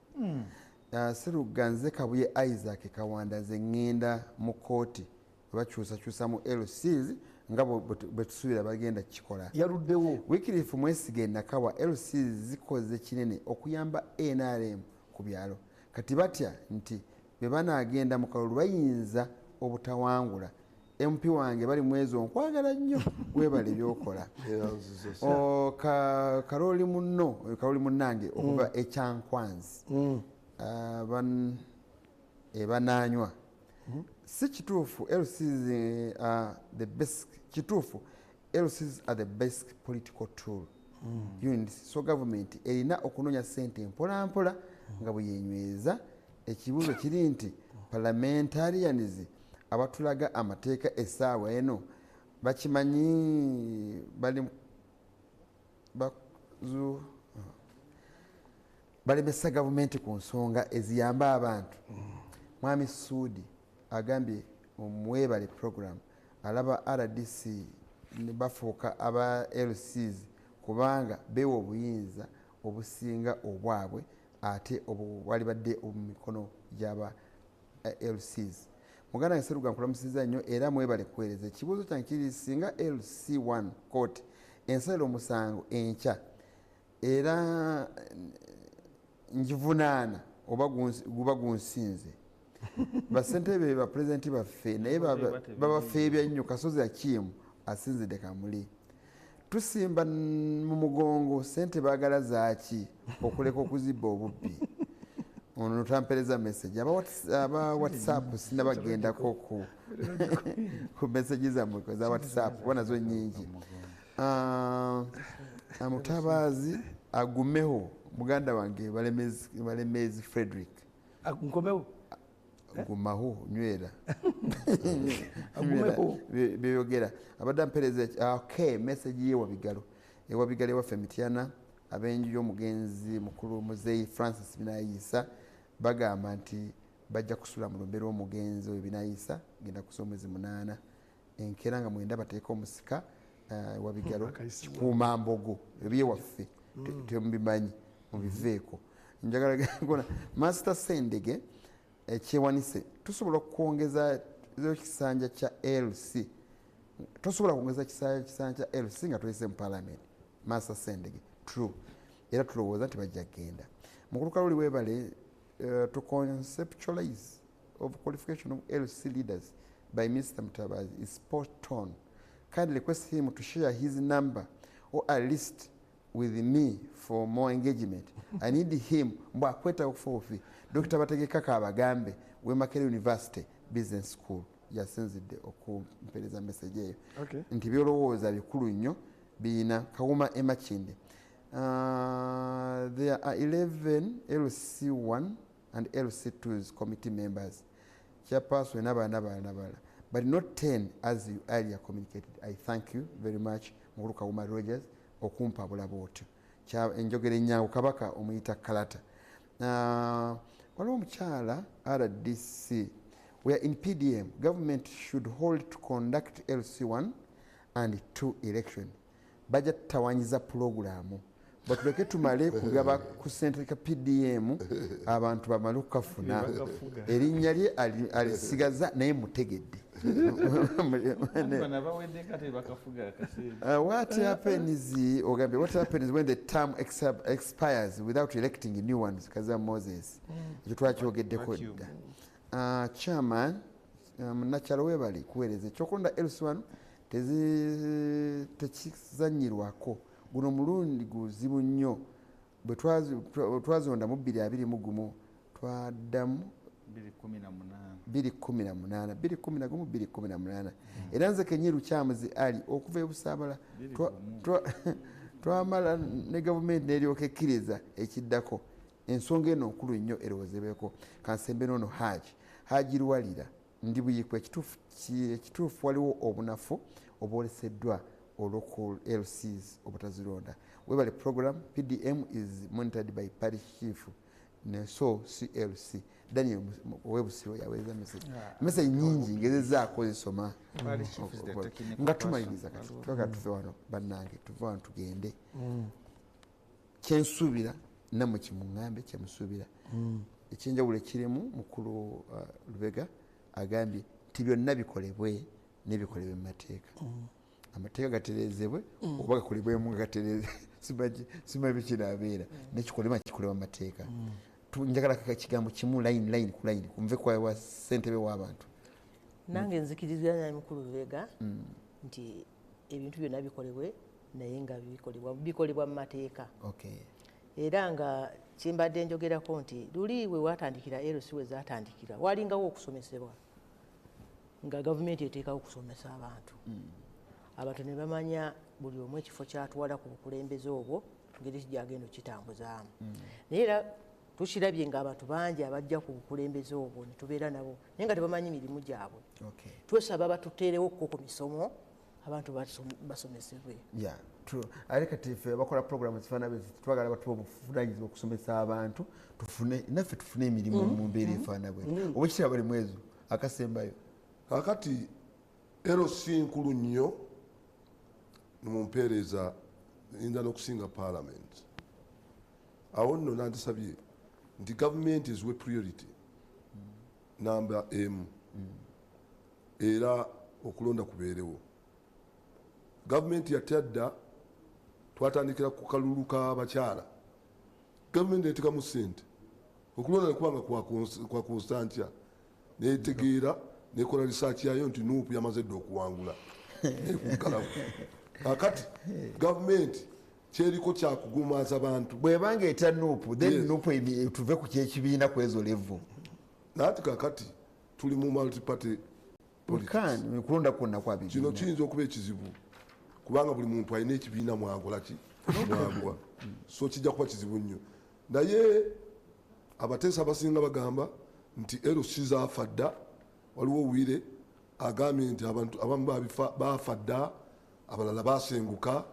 Seruga, nze Kabuye Isaac Kawanda, nze ngenda mu kooti bakyusakyusa mu LCs nga bwe tusuubira bagenda kikola. Yaluddewo Wycliffe Mwesigye Nakawa, LCs zikoze kinene okuyamba NRM ku byalo. Kati batya nti bwe banaagenda mu kalulu bayinza obutawangula MP wange bali mwezo nkwagala nnyo webale byokola Karoli munnange okuva ekyankwanzi ebananywa si kituufu LCs the best kituufu LCs are the best political tool units so government erina okunonya ssente mpola mpola nga bweyenyweza ekibuuzo kiri nti parliamentarians abatulaga amateeka essaawa eno bakimanyi balemesa gavumenti ku nsonga eziyamba abantu mwami Sudi agambye omwebale program alaba RDC ne bafuuka aba LCs kubanga beewa obuyinza obusinga obwabwe ate wali badde mu mikono gy'aba LCs. Muganda Nseruga nkulamusiza nnyo era mwebale kuweereza ekibuuzo kyange kiri singa LC1 court ensalira omusango enkya era njivunaana oba guba gunsinze bassentebe bapulezidenti baffe naye babafeebya nnyo Kasozi Akiimu asinzidde Kamuli tusimba mu mugongo ssente baagala zaaki okuleka okuzibba obubbi ono tampereza message aba WhatsApp sinabagendako ku message zammwe za WhatsApp bonazo nyingi Mutabazi agumeho muganda wange balemezi Frederick nkomeho gumaho nywera agumeho beyogera abadde ampereza okay message ye wabigalo waffe Mityana abenju y'omugenzi mukulu Muzeyi Francis Binayisa bagamba nti bajja kusula mu lumbero omugenzi Binayisa genda kusoma mwezi 8 enkera nga mwenda bateeka omusika wabigalo kuuma mbogo ebiye waffe temubimanyi mubiveeko njagala gona Master Sendege ekyewanise tusobola okwongeza ekisanja kya LC tusobola okwongeza ekisanja kya LC nga tuyise mu parliament Master Sendege true era tulowooza nti bajja kgenda mukulu Kaloli webale to conceptualize of qualification of LC leaders by Mr. Mutabazi is spot on. Kindly request him to share his number or at least with me for more engagement. I need him mbwakweta okufofi Dr. Bategeka Kabagambe Wemakere University Business School yasinzidde okumpereza message eyo nti byolowooza bikulu nnyo biina Kawuma Emakindi. There are 11 LC1 and LC2's committee members, chairperson nabala, but not 10 as you earlier communicated. I thank you very much, Muruka Uma Rogers, okumpa bulaboto. Enjogere nyangu kabaka omuyita kalata. Waliwo mukyala RDC. We are in PDM. Government should hold to conduct LC1 and 2 election. Budget tawanyiza programu. Batuleke tumale kugaba ku ssente ka PDM abantu bamale okukafuna erinnya lye alisigaza naye mutegedde. What happens when the term expires without electing new ones? Kaza Moses ekyo twakyogeddeko dda. Chairman Nakyalo webali kuweereza ekyokonda LC1 tekizanyirwako guno mulundi guzibu nnyo bwe twazonda mu 2021 twaddamu 2018 era nze kenyiru kyamuzi ali okuva ebusaabala twamala ne gavumenti n'eryoka ekkiriza ekiddako ensonga eno nkulu nnyo erowoozebweko kansembe noono Haji Lwalira ndi buyikwa ekituufu waliwo obunafu obwoleseddwa local LCs obutazironda. Webale program PDM is monitored by parish chief so CLC Daniel website yaweza message nyingi ngezezaako zisoma nga tumaliriza kati twaka tuve wano bannange tuve wano tugende kyensuubira namwe kimuŋŋambe kyemusuubira ekyenjawulo ekirimu mukulu Lubega agambye nti byonna bikolebwe n'ebikolebwe mu mateeka amateeka gaterezebwe oba gakolebwemu nga gatereze simanyi bikiraabeera nekikolebwa kikolebwa mu mateeka njagala kigambo kimu line ku line kunve kwa ssentebe w'abantu nange nzikiriziganya mukulu Lubega nti ebintu byonna bikolebwe naye nga bikolebwa mu mateeka era nga kimbadde njogerako nti luli we watandikira LC we zatandikira walingawo okusomesebwa nga gavumenti eteekawo okusomesa abantu ne bamanya buli omu ekifo kyatwala ku bukulembeze obwo ngeri kijagenda okitambuzaamu naye era tukirabye nga abantu bangi abajja ku bukulembeze obwo ne tubeera nabo naye nga tebamanyi mirimu gyabwe twesaba batuteerewo ku misomo abantu basomesebwe ate kati ffe bakola programu zifaana bwe twagala batuwa obuvunanyizibwa okusomesa abantu naffe tufune emirimu mu mbeera efaana bwe oba ekitera bali mwezo akasembayo kakati LC nkulu nnyo mu mpeereza eyinza n'okusinga parliament awo nno nandisabye nti gavumenti eziwe priority namba emu era okulonda kubeerewo gavumenti yatadda twatandikira ku kalulu k'abakyala gavumenti eteekamu ssente okulonda nekubanga kwa konstantya netegeera nekola risaaki yayo nti nuupu yamaze dda okuwangula nekukalamu kakati gavumenti kyeriko kyakugumaza bantu bwebanga eta nuupu then nuupu tuve ku kyekibiina ku ezo levu naati kakati tuli mu multiparty kulonda kwonna kwabiina kino kiyinza okuba ekizibu kubanga buli muntu alina ekibiina mwagolaki mwagwa so kijja kuba kizibu nnyo naye abateesa abasinga bagamba nti LC zaafa dda waliwo Wire agambye nti abantu abamu baafa dda abalala baasenguka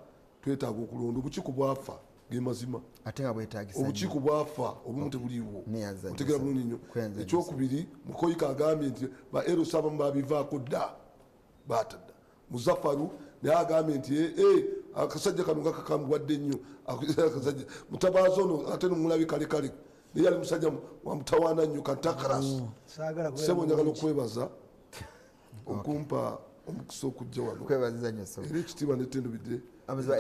twetaaga okulonda obukiiko bwafa ge mazima ate nga bwetaagisa obukiiko bwafa obumu tebuliiwo otegera bulungi nnyo ekyokubiri mukoyika agambye nti ba LC abamu baabivaako dda baatadda Muzafaru naye agambye nti akasajja kano nga kakambwadde nnyo mutabaazi ono ate nomulabi kalekale naye yali musajja wamutawaana nnyo kantakarasi sebo njagala okwebaza okumpa omukisa okujja wano era ekitiibwa netendobidde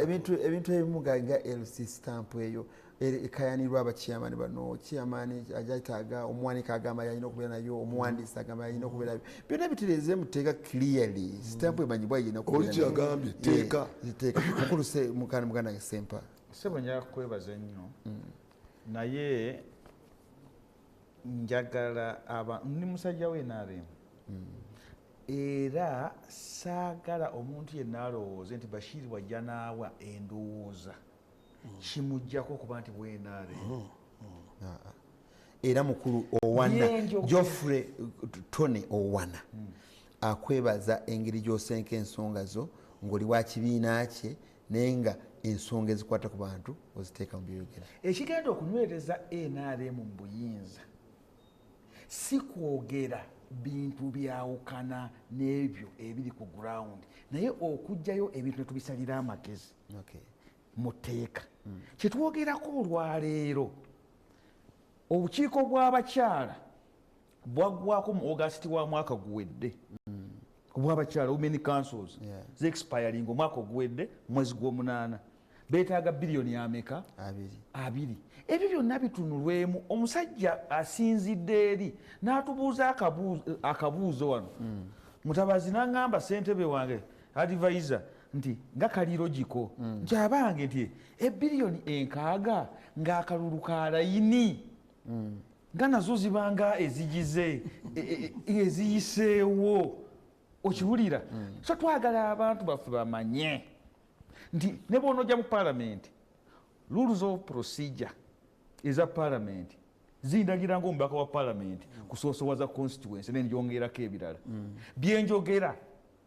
ebintu ebimu nga LC stamp eyo ekayanirwa abakyamani bano kyamani ajayitaaga omuwanika agamba yalina okubeera nayo omuwandiisi agamba yalina okubeera byonna bitereze muteeka clearly stamp emanyibwa yina oli kyagambye teeka mukulu muganda Sempa sebo njagala kukwebaza ennyo naye njagala ndi musajja w'NRM era saagala omuntu yenna alowooze nti Bashir wajja naawa endowooza kimujjako okuba nti bw'NRM era mukulu Owana Geoffrey Tony Owana akwebaza engeri gy'osenka ensonga zo ng'oli wa kibiina kye naye nga ensonga ezikwata ku bantu oziteeka mu byeyogera ekigenda okunywereza NRM mu buyinza si kwogera bintu byawukana n'ebyo ebiri ku ground naye okujjayo ebintu netubisalira amagezi mu tteeka kyetwogerako olwaleero obukiiko bw'abakyala bwaggwako mu August wa mwaka guwedde obw'abakyala women councils zexpiring omwaka oguwedde mwezi gw'omunaana beetaaga biliyoni ameka 2 ebyo byonna bitunulwemu omusajja asinzidde eri n'atubuuza akabuuzo wano mutabazi n'angamba ssentebe wange advisor nti nga kali logiko nti abange nti ebiliyoni 6 ng'akalulu ka layini nga nazo zibanga ezigize eziyiseewo okiwulira so twagala abantu baffe bamanye nti ne bw'onojja mu parliament rules of procedure eza parliament zindagira ng'omubaka wa parliament kusoosowaza constituency nenjongerako ebirala byenjogera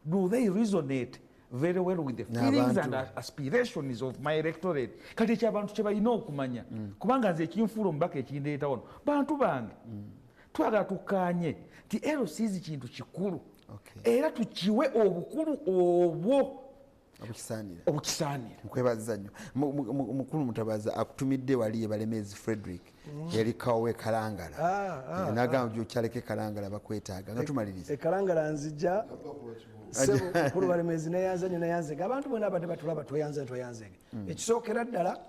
do they resonate very well with the feelings and aspirations of my electorate kati ekyabantu kye balina okumanya kubanga nze ekinfuula omubaka ekindeeta wano bantu bange twagala tukkaanye nti LC kintu kikulu era tukiwe obukulu obwo obukisaanira nkwebaza nnyo mukulu Mutabazi akutumidde wali Balemeezi Frederick yali kawe Kalangala nagamba gy'okyaleko Kalangala bakwetaaga nga tumaliriza Kalangala nzija mukulu Balemeezi neyanze nnyo neyanzega abantu bonna abadde batulaba toyanzege ekisookera ddala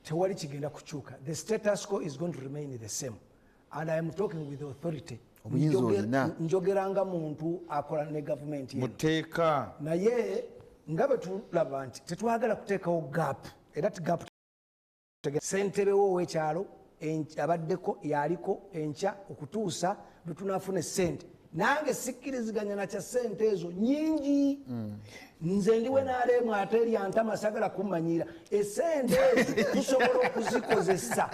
tewali kigenda kukyuka the status quo is going to remain the same and I am talking with authority obuyinza olina njogeranga muntu akola ne gavumenti muteeka naye nga bwe tulaba nti tetwagala kuteekawo gap era ti gap ssentebe w'owekyalo abaddeko yaliko enkya okutuusa lwe tunaafuna essente nange sikkiriziganya nakya ssente ezo nyingi nze ndiwe naalemu ate eryantama sagala kummanyira essente ezo tusobola okuzikozesa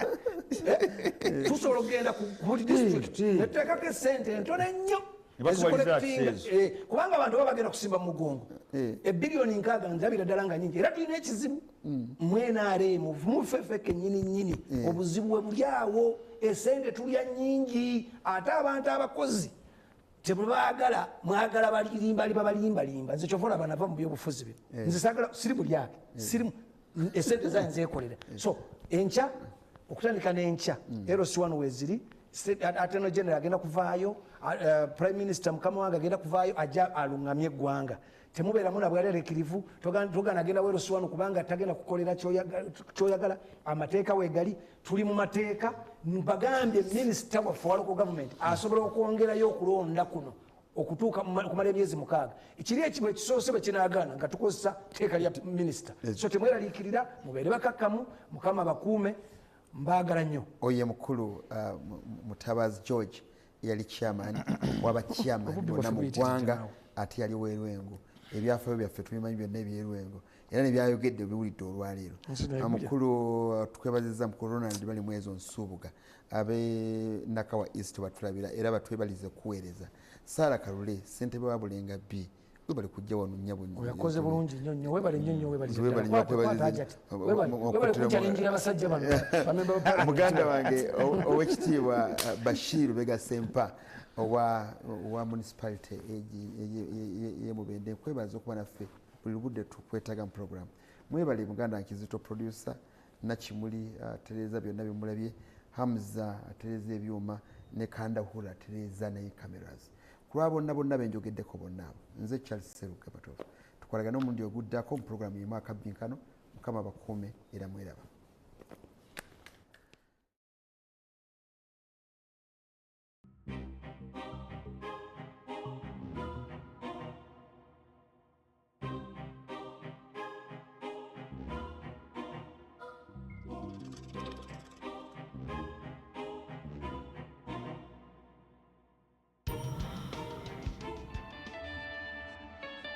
tusobola okugenda ku buli district netuteekako essente entono ennyo kubanga abantu baba bagenda kusimba mu mugongo ebiliyoni 6 nzabira ddala nga nyingi era tulina ekizibu mwenaremu mufefe kennyini obuzibu bwe buli awo essente tulya nyingi ate abantu abakozi temubaagala mwagala balimbalimba nze kyova olaba nava mu byobufuzi bino nze sagala siri bulyake sirimu essente zange nzeekolera so enkya okutandika n'enkya LC1 weziri ateno general agenda kuvaayo prime minister mukama wange agenda kuvaayo ajja alungamye eggwanga temubeeramu na bwalerekirivu togana agenda LC1 kubanga tagenda kukolera kyoyagala amateeka weegali tuli mu mateeka mbagambye minisita waffe wa local government asobola okwongerayo okulonda kuno okutuuka kumala emyezi 6 ekiri ekimu ekisoose bwe kinaagaana nga tukozesa teeka lya minisita so temweraliikirira mubeere bakakkamu mukama bakuume mbaagala nnyo oye mukulu Mutabazi George yali chairman w'abachairman bonna mu ggwanga ate yali w'Erwengo ebyafaayo byaffe tubimanyi byonna eby'Erwengo era nebyayogedde biwulidde olwaleero mukulu tukwebaziza mukulu Ronald bali mwezo nsuubuga abe Nakawa East batulabira era batwebalize kuweereza Sara Kalule ssentebe wa Bulenga B webale kujja wano nnyabo nnyo yakoze bulungi nnyo nnyo webale nnyo nnyo webale muganda wange owekitiibwa Bashir Bega Sempa owa municipality y'Emubende nkwebaza okuba naffe buli budde tukwetaga mu program mwebale muganda wange Kizito producer Nakimuli Tereza byonna bimulabye Hamza Tereza ebyuma ne Kandahura Tereza naye cameras kulwa bonna benjogeddeko bonna nze Charles Seruga Batofu tukolagana omundi oguddako mu program y'Akabbinkano mukama bakuume era mweraba